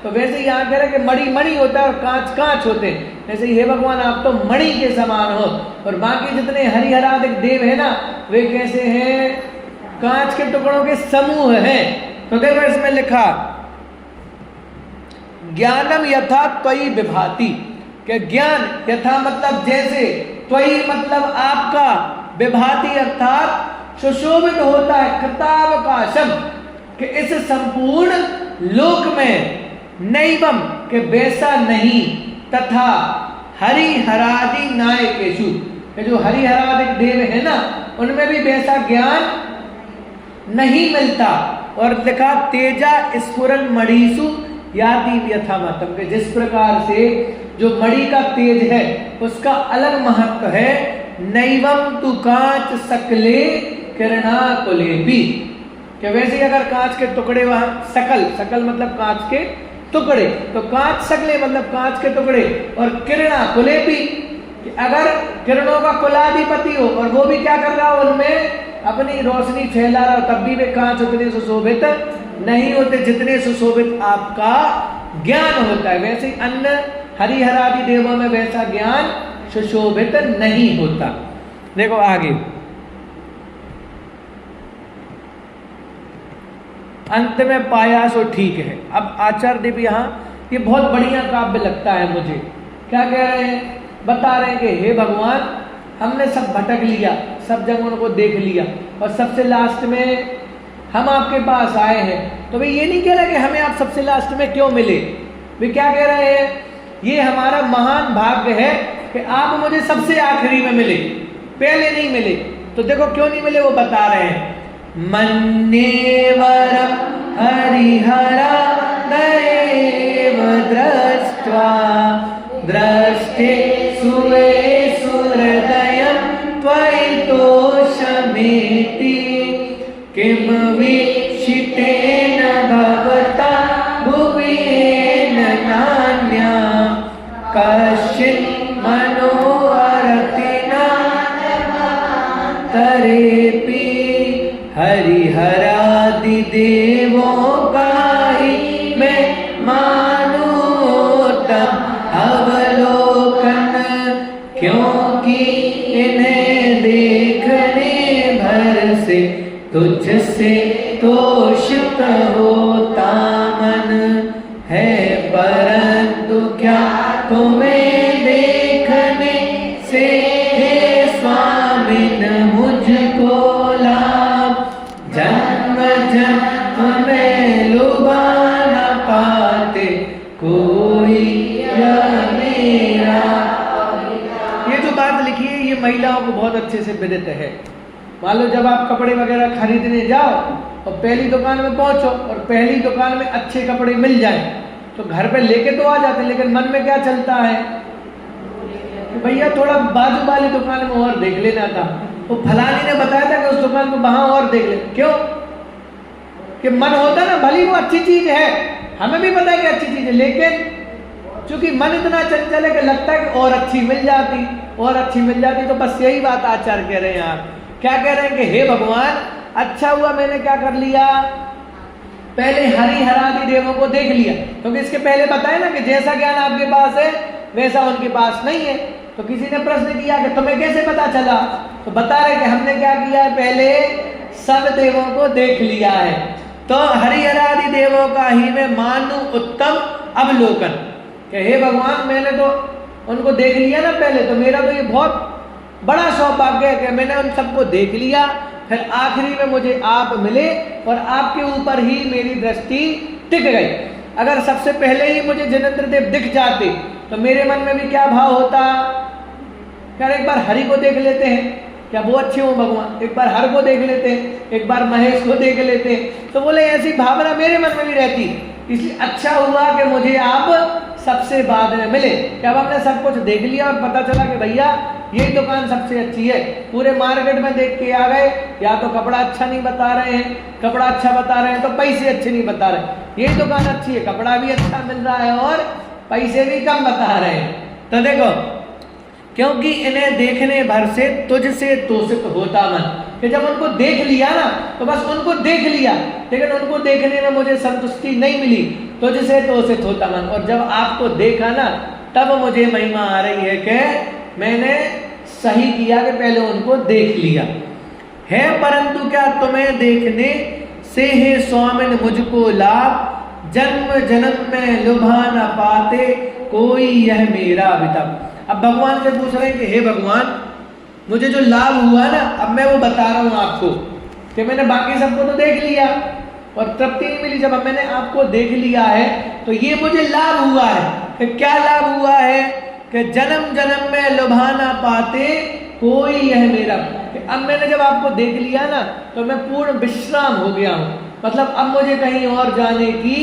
तो वैसे यहाँ कह रहे कि मणि मणि होता है और कांच कांच होते हैं, जैसे हे भगवान आप तो मणि के समान हो और बाकी जितने हरिहरादिक देव है ना वे कैसे हैं, कांच के टुकड़ों के समूह हैं। तो देखो इसमें लिखा ज्ञानम यथा त्वयि विभाति, कि ज्ञान यथा मतलब जैसे, त्वयि मतलब आपका, विभाति अर्थात सुशोभित होता है, कृतावकाशम कि इस संपूर्ण लोक में, नैवम के वैसा नहीं, तथा हरिहरादि नायकेषु के जो हरिहरादिक देव है ना उनमें भी वैसा ज्ञान नहीं मिलता। और लिखा तेजा स्फुरन मणिषु याति यथामतम, के जिस प्रकार से जो मणि का तेज है उसका अलग महत्व है, नैवम तु कांच सकले किरणा कुलेपी, कि वैसे ही अगर कांच के टुकड़े वहां, सकल सकल मतलब कांच के टुकड़े, तो कांच सकले मतलब कांच के टुकड़े, और किरणा कुलेपी, अगर किरणों का कुलाधिपति हो और वो भी क्या कर रहा हो, उनमें अपनी रोशनी फैला रहा हो, तब भी वे कांच उतने सुशोभित नहीं होते जितने सुशोभित आपका ज्ञान होता है। वैसे ही अन्य हरिहरादि देवों में वैसा ज्ञान सुशोभित नहीं होता। देखो आगे, अंत में पाया सो ठीक है। अब आचार्य देव यहाँ ये बहुत बढ़िया काव्य लगता है मुझे। क्या कह रहे हैं, बता रहे हैं कि हे भगवान हमने सब भटक लिया, सब जगहों को देख लिया और सबसे लास्ट में हम आपके पास आए हैं। तो वे ये नहीं कह रहे कि हमें आप सबसे लास्ट में क्यों मिले, वे क्या कह रहे हैं, ये हमारा महान भाग्य है कि आप मुझे सबसे आखिरी में मिले, पहले नहीं मिले। तो देखो क्यों नहीं मिले, वो बता रहे हैं, मन्येवरं हरिहरा दैव दृष्ट्वा दृष्टे सुवे सुहृदयं त्वयि तोषमेति, किं वीक्षितेन भवता भुवेन नान्या कश्चित् मनोहरतिना तरेपि, हरिहरादि देवों का ही मैं मानूतम अवलोकन, क्योंकि इन्हें देखने भर से तुझसे तोषित होता मन है, परंतु क्या तुम्हें देखने से हे स्वामिन मुझको लाभ, जन्म जन्म में लुभा न पाते कोई मेरा। ये जो बात लिखी है ये महिलाओं को बहुत अच्छे से विदित है। मान लो जब आप कपड़े वगैरह खरीदने जाओ और पहली दुकान में पहुंचो और पहली दुकान में अच्छे कपड़े मिल जाए तो घर पे लेके तो आ जाते हैं, लेकिन मन में क्या चलता है कि भैया थोड़ा बाजू वाली दुकान में और देख लेना था, वो फलानी ने बताया था कि उस दुकान में वहां और देख ले। क्यों कि मन होता ना, भली वो अच्छी चीज है, हमें भी पता है कि अच्छी चीज है, लेकिन चूंकि मन इतना चंचल है कि लगता है कि और अच्छी मिल जाती, और अच्छी मिल जाती। तो बस यही बात आचार्य कह रहे हैं। आप क्या कह रहे हैं कि हे भगवान, अच्छा हुआ मैंने क्या कर लिया, पहले हरि हरादि देवों को देख लिया, क्योंकि इसके पहले बताया ना कि जैसा ज्ञान आपके पास है वैसा उनके पास नहीं है। तो किसी ने प्रश्न किया कि तुम्हें कैसे पता चला, तो बता रहे कि हमने क्या किया है, पहले सब देवों को देख लिया है। तो हरि हरादि देवों का ही मैं मानू उत्तम अवलोकन, कि हे भगवान मैंने तो उनको देख लिया ना पहले, तो मेरा तो ये बहुत बड़ा सौभाग्य है कि मैंने उन सबको देख लिया, फिर आखिरी में मुझे आप मिले और आपके ऊपर ही मेरी दृष्टि टिक गई। अगर सबसे पहले ही मुझे जिनेंद्र देव दिख जाते तो मेरे मन में भी क्या भाव होता, क्या एक बार हरि को देख लेते हैं, क्या वो अच्छे हो भगवान, एक बार हर को देख लेते हैं, एक बार महेश को देख लेते हैं। तो बोले ऐसी भावना मेरे मन में भी रहती, इसलिए अच्छा हुआ कि मुझे आप सबसे बाद में मिले। जब हमने सब कुछ देख लिया और पता चला कि भैया यही दुकान सबसे अच्छी है, पूरे मार्केट में देख के आ गए, या तो कपड़ा अच्छा नहीं बता रहे हैं, कपड़ा अच्छा बता रहे हैं तो पैसे अच्छे नहीं बता रहे, यही दुकान अच्छी है, कपड़ा भी अच्छा मिल रहा है और पैसे भी कम बता रहे हैं। तो देखो, क्योंकि इन्हें देखने भर से तुझसे तोषित होता मन, कि जब उनको देख लिया ना तो बस उनको देख लिया, लेकिन उनको देखने में मुझे संतुष्टि नहीं मिली, तुझसे तोषित होता मन। और जब आपको देखा ना तब मुझे महिमा आ रही है कि मैंने सही किया कि पहले उनको देख लिया है। परंतु क्या तुम्हें देखने से है स्वामिन मुझको लाभ, जन्म जन्म में लुभा न पाते कोई यह मेरा वितप। अब भगवान से पूछ रहे हैं कि हे भगवान, मुझे जो लाभ हुआ ना अब मैं वो बता रहा हूं आपको, कि मैंने बाकी सबको तो देख लिया और तृप्ति नहीं मिली, जब मैंने आपको देख लिया है तो ये मुझे लाभ हुआ है। कि क्या लाभ हुआ है कि जन्म जन्म में लुभा ना पाते कोई यह मेरा। अब मैंने जब आपको देख लिया ना तो मैं पूर्ण विश्राम हो गया हूं, मतलब अब मुझे कहीं और जाने की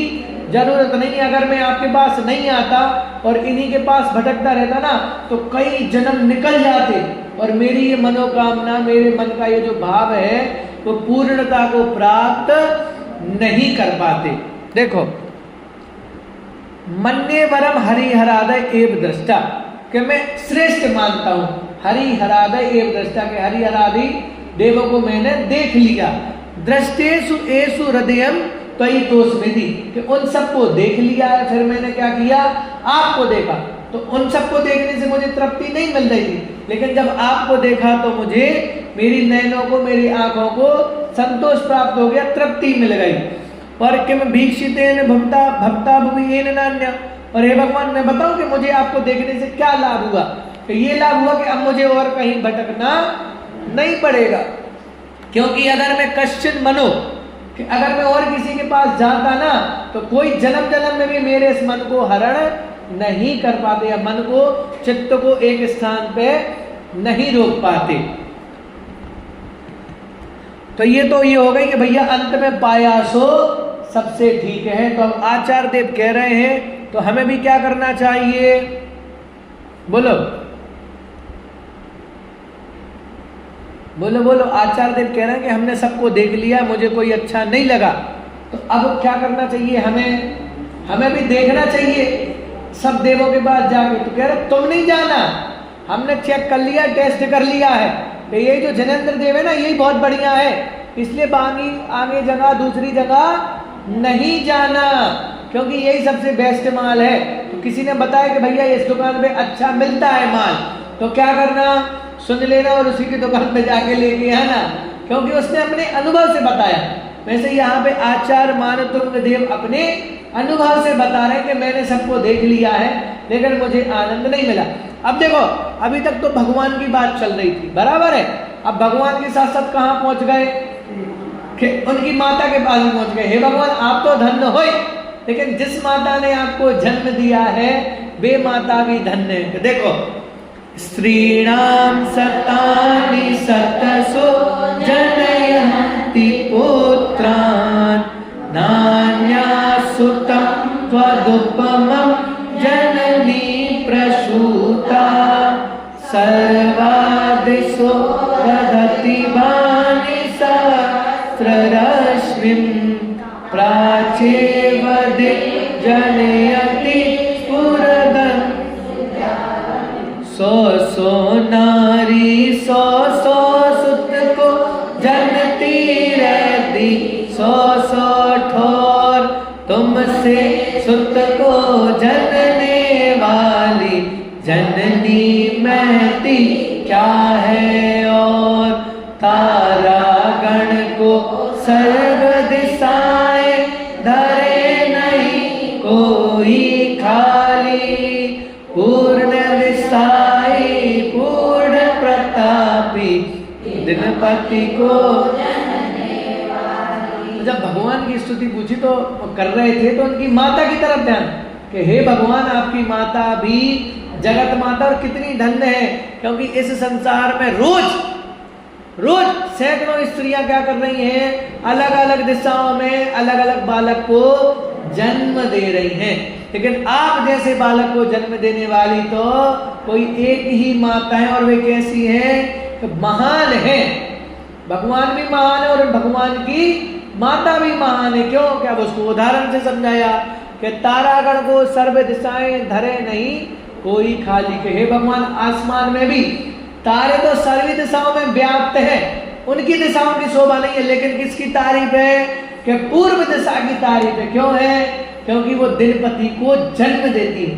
जरूरत नहीं। अगर मैं आपके पास नहीं आता और इन्हीं के पास भटकता रहता ना तो कई जन्म निकल जाते और मेरी ये मनोकामना, मेरे मन का ये जो भाव है वो पूर्णता को प्राप्त नहीं कर पाते। देखो, मन्ये वरम हरिहरादय एव दृष्टा, कि मैं श्रेष्ठ मानता हूं हरिहरादय एव दृष्टा, के हरिहरादि देवों को मैंने देख लिया। दृष्टेषु एषु हृदयम त्वयि तोषमिति, कि उन सबको देख लिया है, फिर मैंने क्या किया, आपको देखा। तो उन सबको देखने से मुझे तृप्ति नहीं मिल रही थी, लेकिन जब आपको देखा तो मुझे मेरी नैनों को, मेरी आंखों को संतोष प्राप्त हो गया, तृप्ति मिल गई। और किम भीक्षितेन भक्ता भक्ता भुवियेन नान्य, और हे भगवान मैं बताऊं कि मुझे आपको देखने से क्या लाभ हुआ। तो ये लाभ हुआ कि अब मुझे और कहीं भटकना नहीं पड़ेगा, क्योंकि अगर मैं कश्चिन मनो, कि अगर मैं और किसी के पास जाता ना तो कोई जन्म जन्म में भी मेरे इस मन को हरण नहीं कर पाते, या मन को, चित्त को एक स्थान पे नहीं रोक पाते। तो ये हो गई कि भैया अंत में पाया सो सबसे ठीक है। तो अब आचार्य देव कह रहे हैं तो हमें भी क्या करना चाहिए, बोलो बोलो बोलो। आचार्य देव कह रहे हैं कि हमने सबको देख लिया, मुझे कोई अच्छा नहीं लगा, तो अब क्या करना चाहिए, हमें भी देखना चाहिए सब देवों के पास जाके। तो कह रहे तुम नहीं जाना, हमने चेक कर लिया, टेस्ट कर लिया है, तो ये जो जिनेंद्र देव है ना यही बहुत बढ़िया है, इसलिए बाकी आगे जगह दूसरी जगह नहीं जाना, क्योंकि यही सबसे बेस्ट माल है। तो किसी ने बताया कि भैया इस दुकान पे अच्छा मिलता है माल, तो क्या करना, सुन लेना और उसी की दुकान पे जाके लेके आना, क्योंकि उसने अपने अनुभव से बताया। वैसे यहाँ पे आचार्य मानतुंग देव अपने अनुभव से बता रहे हैं कि मैंने सबको देख लिया है लेकिन मुझे आनंद नहीं मिला। अब देखो, अभी तक तो भगवान की बात चल रही थी, बराबर है। अब भगवान के साथ साथ कहाँ पहुंच गए, कि उनकी माता के पास पहुंच गए। हे भगवान आप तो धन्य हो, लेकिन जिस माता ने आपको जन्म दिया है वे माता भी धन्य है। देखो स्त्रीणां सतानि सतसो जनयन्ति पुत्रान् नान्यासुतं त्वदुपमं जननी प्रसूता सर्वादिशो दधति वाणि सहस्ररश्मिं प्राचेव जनयति स्फुरदन् सौ सौ नारी सौ सौ सुत को जनती रहती सौ सौ ठोर तुमसे सुत को जनने वाली जननी महती क्या है और तारा गण को सर्व दिशाएं धरे नहीं कोई खाली पूर्ण दिशाई पूर्ण प्रतापी दिनपति को। जब भगवान की स्तुति पूछी तो कर रहे थे तो उनकी माता की तरफ ध्यान कि हे भगवान आपकी माता भी जगत माता और कितनी धन्य है, क्योंकि इस संसार में रोज रोज सैकड़ों स्त्रियां क्या कर रही हैं, अलग अलग दिशाओं में अलग अलग बालक को जन्म दे रही हैं, लेकिन आप जैसे बालक को जन्म देने वाली तो कोई एक ही माता है और वे कैसी है, महान है। भगवान भी महान है और भगवान की माता भी महान है। क्यों? क्या उसको उदाहरण से समझाया कि तारागण को सर्व दिशाएं धरे नहीं कोई खाली के। हे भगवान आसमान में भी तारे तो सर्वी दिशाओं में व्याप्त है, उनकी दिशाओं की शोभा नहीं है, लेकिन किसकी तारीफ है कि पूर्व दिशा की तारीफ है। क्यों है? क्योंकि वो दिनपति को जन्म देती है।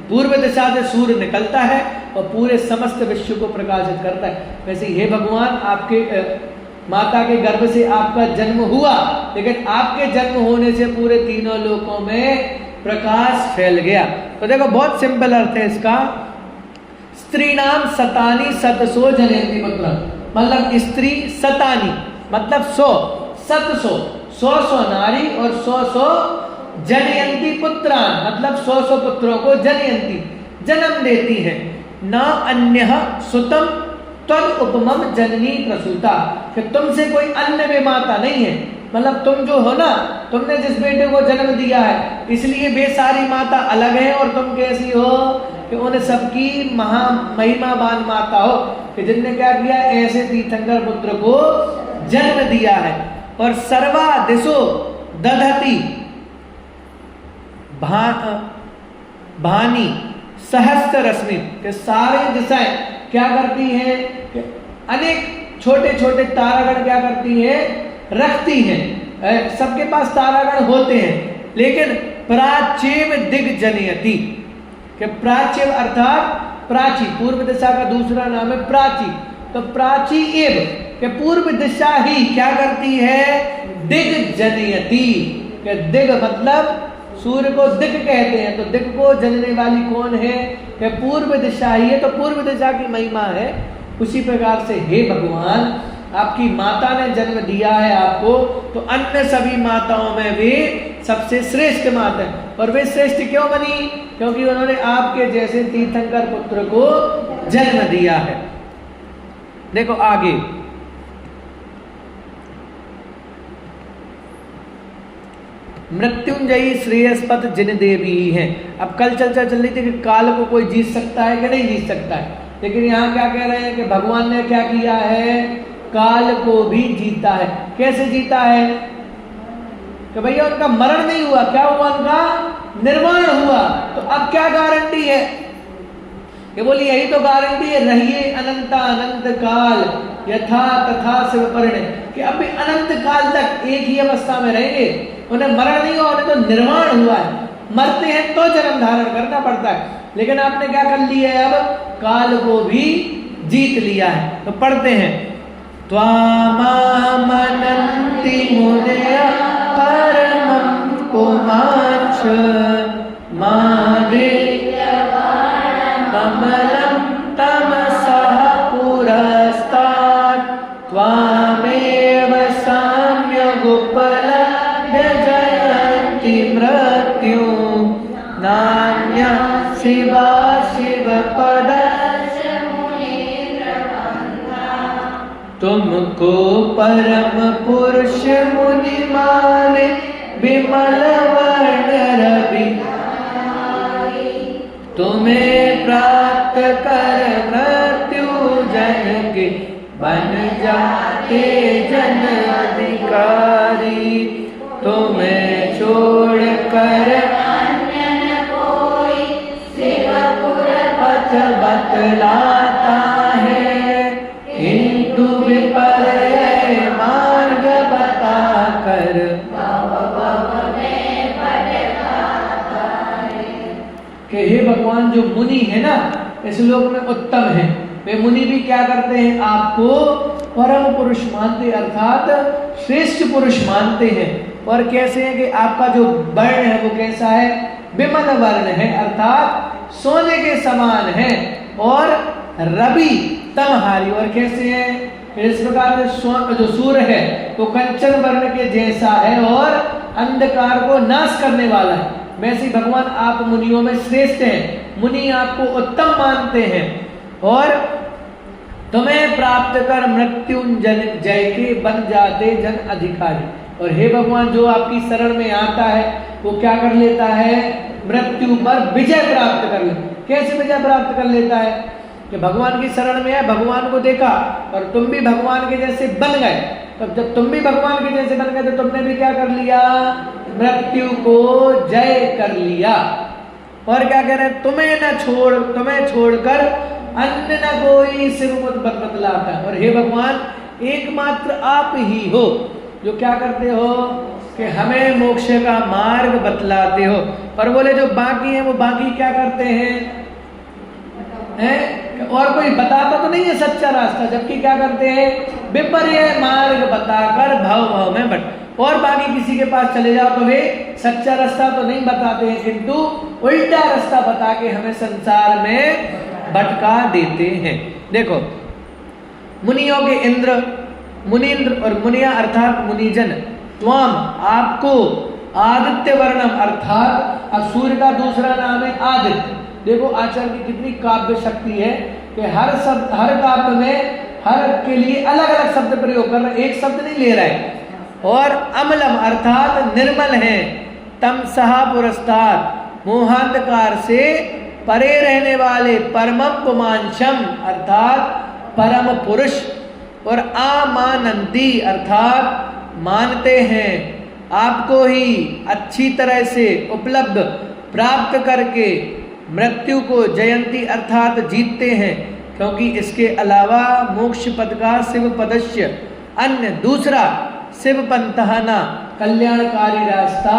पूर्व दिशा से सूर्य निकलता है और पूरे समस्त विश्व को प्रकाशित करता है। वैसे हे भगवान आपके माता के गर्भ से आपका जन्म हुआ, लेकिन आपके जन्म होने से पूरे तीनों लोकों में प्रकाश फैल गया। तो देखो बहुत सिंपल अर्थ है इसका। स्त्रीणाम सतानी सतसो जनयन्ति पुत्रं, मतलब स्त्री सतानी मतलब 100 700 100 नारी और 100 जनयन्ति पुत्रान मतलब 100 पुत्रों को जनयन्ति जन्म देती है। न अन्यः सुतम तद उपमम जननी प्रसूता, कि तुमसे कोई अन्य भी माता नहीं है, मतलब तुम जो हो ना, तुमने जिस बेटे को जन्म दिया है इसलिए वे सारी माता अलग है और तुम कैसी हो कि उन सबकी महिमावान माता हो कि जिनने क्या किया, ऐसे तीर्थंकर पुत्र को जन्म दिया है। और सर्वा दिशो दधति भानी सहस्त्र रश्मि, के सारे दिशाएं क्या करती हैं कि अनेक छोटे छोटे तारागण क्या करती हैं, रखती हैं। सबके पास तारागण होते हैं, लेकिन प्राचीव दिग जनयति, कि प्राचीव अर्थात प्राची, पूर्व दिशा का दूसरा नाम है प्राची। तो प्राची एव के पूर्व दिशा ही क्या करती है, दिग जनयति, के दिग मतलब सूर्य को दिग कहते हैं, तो दिग को जनने वाली कौन है, कि पूर्व दिशा ही है। तो पूर्व दिशा की महिमा है। उसी प्रकार से हे भगवान आपकी माता ने जन्म दिया है आपको, तो अन्य सभी माताओं में वे सबसे श्रेष्ठ माता है। और वे श्रेष्ठ क्यों बनी? क्योंकि उन्होंने आपके जैसे तीर्थंकर पुत्र को जन्म दिया है। देखो आगे, मृत्युंजयी श्रेयस्पत जिन देवी हैं। अब कल चर्चा चल रही थी कि काल को कोई जीत सकता है कि नहीं जीत सकता है, लेकिन यहाँ क्या कह रहे हैं कि भगवान ने क्या किया है, काल को भी जीता है। कैसे जीता है? कि भैया उनका मरण नहीं हुआ, क्या हुआ, उनका निर्वाण हुआ। तो अब क्या गारंटी है कि बोली यही तो गारंटी है, रहिए अनंता अनंत काल यथा तथा शिव परिणे, कि अब भी अनंत काल तक एक ही अवस्था में रहेंगे। उन्हें मरण नहीं हुआ, उन्हें तो निर्वाण हुआ है। मरते हैं तो जन्म धारण करना पड़ता है, लेकिन आपने क्या कर लिया है, अब काल को भी जीत लिया है। तो पढ़ते हैं, त्वामामनन्ति मुनयः परमं पुमांश्च मादे कमलं तमसः पुरस्तात् त्वामेव साम्यगुपलभ्य जयन्ति मृत्युं नान्यः शिवा शिवपदस्य तुमको परम पुरुष मुनि माने, विमल वर्ण रवि तुम्हें प्राप्त कर मृत्यु जन के, बन जाते जन अधिकारी। तुम्हें छोड़ कर अन्य न कोई, शिवपुर पथ बतलाता है, हिंदू विपर्य मार्ग बता कर कि हे भगवान, जो मुनि है ना इस लोक में उत्तम है, वे मुनि भी क्या करते हैं, आपको परम पुरुष मानते, अर्थात श्रेष्ठ पुरुष मानते हैं। और कैसे है कि आपका जो वर्ण है वो कैसा है, विमल वर्ण है, अर्थात सोने के समान है, और रवि तमहारी, और कैसे है, इस प्रकार से जो सूर्य है वो कंचन वर्ण के जैसा है और अंधकार को नाश करने वाला है। वैसे भगवान आप मुनियों में श्रेष्ठ हैं, मुनि आपको उत्तम मानते हैं, और तुम्हें प्राप्त कर मृत्युंजय जय के बन जाते जन अधिकारी। और हे भगवान, जो आपकी शरण में आता है वो क्या कर लेता है, मृत्यु पर विजय प्राप्त कर लेता है। कैसे विजय प्राप्त कर लेता है कि भगवान की शरण में है, भगवान को देखा और तुम भी भगवान के जैसे बन गए। तब जब तुम भी भगवान के जैसे बन गए तो तुमने भी क्या कर लिया, मृत्यु को जय कर लिया। और क्या कह रहे हैं, तुम्हें छोड़कर अन्य न कोई सिरमुत बतलाता। और हे भगवान, एकमात्र आप ही हो जो क्या करते हो कि हमें मोक्ष का मार्ग बतलाते हो। पर बोले जो बाकी हैं वो बाकी क्या करते हैं, और कोई बताता तो नहीं है सच्चा रास्ता, जबकि क्या करते हैं, विपर्य मार्ग बताकर भव में बट। और बाकी किसी के पास चले जाओ तो वे सच्चा रास्ता तो नहीं बताते हैं, किंतु उल्टा रास्ता बता के हमें संसार में भटका देते हैं। देखो, मुनियों के इंद्र, मुनीन्द्र और मुनिया अर्थात मुनिजन, त्वम आपको, आदित्य वर्णम अर्थात अब सूर्य का दूसरा नाम है आदित्य। देखो आचार्य की कितनी काव्य शक्ति है कि हर शब्द, हर काव्य में हर के लिए अलग अलग शब्द प्रयोग कर रहा है, एक शब्द नहीं ले रहा है। और अमलम अर्थात निर्मल है, तमसहा पुरस्ताद मोहांधकार से परे रहने वाले, परमम पुमांशम अर्थात परम पुरुष, और आमानंदी अर्थात मानते हैं, आपको ही अच्छी तरह से उपलब्ध प्राप्त करके मृत्यु को जयंती अर्थात जीतते हैं, क्योंकि इसके अलावा मोक्ष पद का शिव पदस्य अन्य दूसरा शिव पंथाना कल्याणकारी रास्ता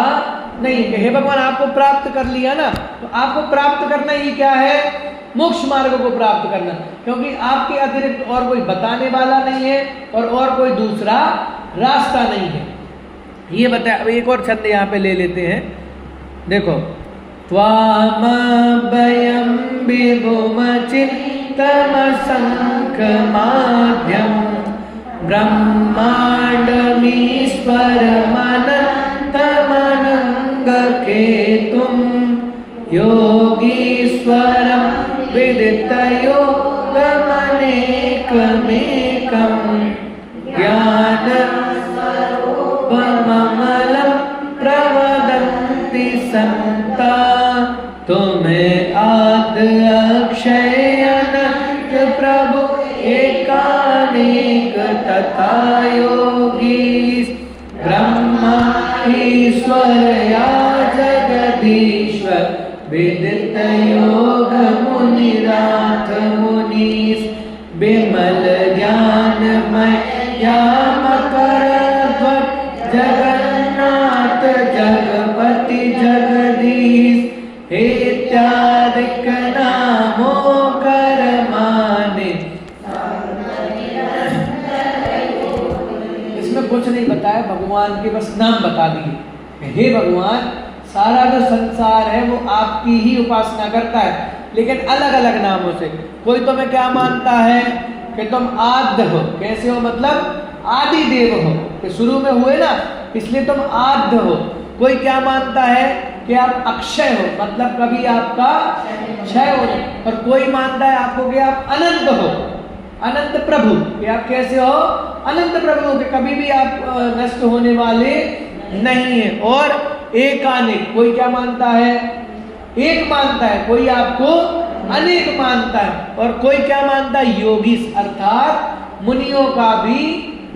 नहीं है। हे भगवान, आपको प्राप्त कर लिया ना, तो आपको प्राप्त करना ही क्या है, मोक्ष मार्ग को प्राप्त करना, क्योंकि आपके अतिरिक्त और कोई बताने वाला नहीं है और कोई दूसरा रास्ता नहीं है। ये बताया। अब एक और छंद यहाँ पे ले लेते हैं, देखो, त्वामभयं विभुम चित्तम शंख माध्यम ब्रह्मांडमीश्वरमनंतमनंग के तुम योगीश्वरम विदितयोगमनेकमेकं ज्ञान स्वरूपममलं प्रवदन्ति संता। तुम्हें आद्य अक्षय अनंत प्रभु एकानेक तथा योगीश ब्रह्मा ईश्वर या जगदीश्वर विदित योग मुनिनाथ मुनीश विमल ज्ञानमय मकर जगन्नाथ जगपति जगदीश इत्यादिक नामों कर माने। इसमें कुछ नहीं बताया, भगवान के बस नाम बता दिए। हे भगवान, सारा जो संसार है वो आपकी ही उपासना करता है, लेकिन अलग अलग नामों से। कोई तुम्हें क्या मानता है कि तुम आद्य हो। कैसे हो, मतलब आदि देव हो, कि शुरू में हुए ना, इसलिए तुम आद्य हो। कोई क्या मानता है कि आप अक्षय हो, मतलब कभी आपका क्षय हो। और कोई मानता है आपको कि आप अनंत हो, अनंत प्रभु, कि आप कैसे हो? अनंत प्रभु, के कभी भी आप नष्ट होने वाले नहीं है। और एकानिक, कोई क्या मानता है? एक मानता है, कोई आपको अनेक मानता है। और कोई क्या मानता है? योगीस, अर्थात मुनियों का भी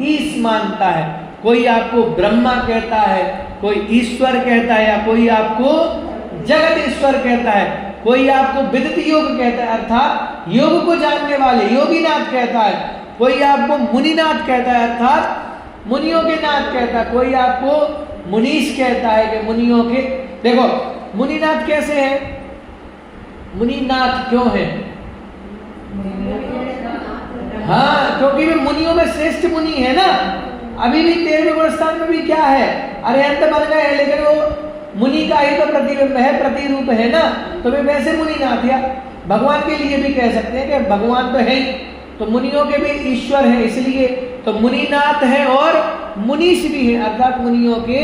ईश मानता है। कोई आपको ब्रह्मा कहता है, कोई ईश्वर कहता है, या कोई आपको जगत ईश्वर कहता है, कोई आपको विदित योग कहता है, अर्थात योग को जानने वाले योगीनाथ कहता है, कोई आपको मुनिनाथ कहता है, अर्थात मुनियों के नाथ कहता है, कोई आपको मुनीश कहता है कि मुनियों के। देखो मुनिनाथ कैसे है? मुनिनाथ क्यों है? हाँ, क्योंकि वे मुनियों में श्रेष्ठ मुनि है ना। अभी भी 13वें गुणस्थान में भी क्या है? अरिहंत बन गए हैं, लेकिन वो मुनि का ही तो प्रतिबिंब है, प्रतिरूप है ना, तो वे वैसे मुनिनाथ। या भगवान के लिए भी कह सकते हैं कि भगवान तो है ही, तो मुनियों के भी ईश्वर है, इसलिए तो मुनिनाथ है और मुनीश भी है, अर्थात मुनियों के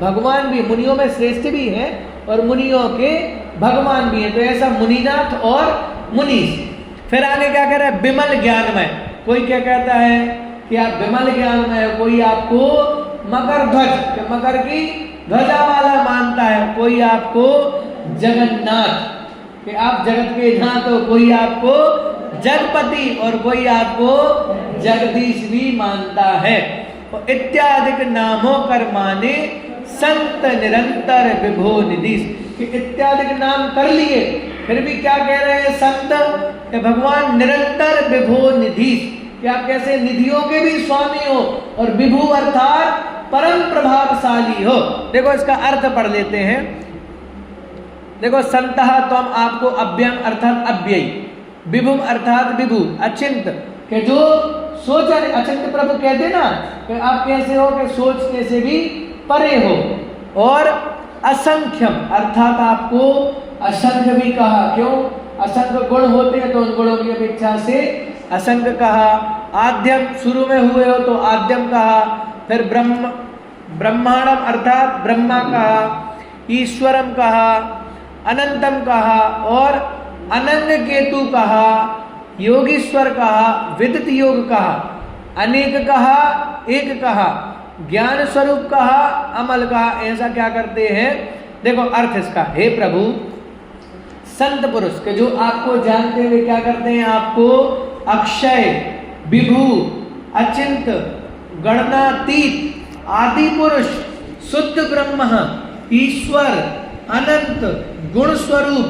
भगवान भी, मुनियों में श्रेष्ठ भी है और मुनियों के भगवान भी है। तो ऐसा मुनिनाथ और मुनीश। फिर आगे क्या कह रहा है? विमल ज्ञानमय। कोई क्या कहता है कि आप विमल ज्ञानमय हो, कोई आपको मकर ध्वज, मकर की ध्वजा वाला मानता है, कोई आपको जगन्नाथ, कि आप जगत के नाथ हो, कोई आपको जगपति और कोई आपको जगदीश भी मानता है। और इत्यादि नामों कर्माने संत निरंतर विभो निधि, कि इत्यादि नाम कर लिए, फिर भी क्या कह रहे हैं संत? कि भगवान निरंतर विभो निधि, कि आप कैसे निधियों के भी स्वामी हो और विभु अर्थात परम प्रभावशाली हो। देखो इसका अर्थ पढ़ लेते हैं। देखो संतः त्वम, आपको अव्ययम अर्थात अव्ययी, विभुम अर्थात विभु, अचिंत, के जो सोच, अचिंत प्रभु कहते ना कि आप कैसे हो? कि सोचने से भी परे हो। और असंख्यम अर्थात आपको असंख्य भी कहा। क्यों? असंख्य गुण होते हैं तो उन गुणों की अपेक्षा से असंख्य कहा। आद्यम, शुरू में हुए हो तो आद्यम कहा। फिर ब्रह्मांडम अर्थात ब्रह्मा कहा, ईश्वरम कहा, अनंतम कहा और अनन्य केतु कहा, योगीश्वर कहा, विदित योग कहा, अनेक कहा, एक कहा, ज्ञान स्वरूप कहा, अमल कहा। ऐसा क्या करते हैं? देखो अर्थ इसका, हे प्रभु संत पुरुष के जो आपको जानते हुए क्या करते हैं? आपको अक्षय, विभु, अचिंत, गणनातीत, आदि पुरुष, शुद्ध ब्रह्म, ईश्वर, अनंत, गुण स्वरूप,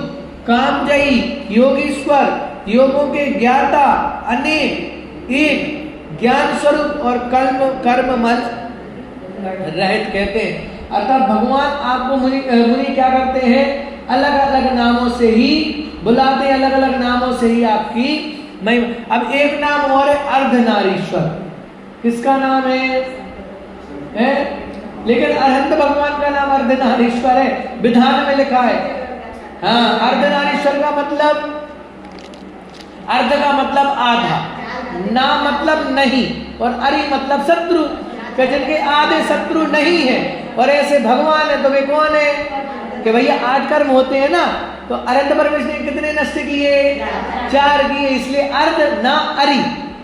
कामजयी, योगीश्वर, योगों के ज्ञाता, अनेक, एक, ज्ञान स्वरूप और कर्ममल रहित कहते हैं। अर्थात भगवान आपको मुनि क्या करते हैं? अलग अलग नामों से ही बुलाते हैं, अलग अलग नामों से ही आपकी महिमा। अब एक नाम और है अर्धनारीश्वर। किसका नाम है? लेकिन अरहंत भगवान का नाम अर्धनारीश्वर है, विधान में लिखा है। हाँ, अर्धनारीश्वर का मतलब, अर्ध का मतलब आधा, ना मतलब नहीं, और अरि मतलब शत्रु, जिनके आधे शत्रु नहीं है। और ऐसे भगवान है तो वे कौन है? कि भैया 8 कर्म होते हैं ना, तो अरहंत परमेश्वर ने कितने नष्ट किए? 4 किए। इसलिए अर्ध ना अरि,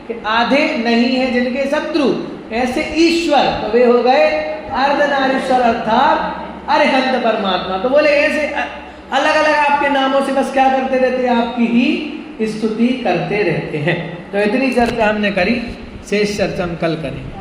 कि आधे नहीं है जिनके शत्रु। ऐसे ईश्वर तो वे हो गए अर्धनारीश्वर अर्थात अरहंत परमात्मा। तो बोले ऐसे अलग अलग आपके नामों से बस क्या करते रहते हैं? आपकी ही स्तुति करते रहते हैं। तो इतनी चर्चा हमने करी, शेष चर्चा हम कल करेंगे।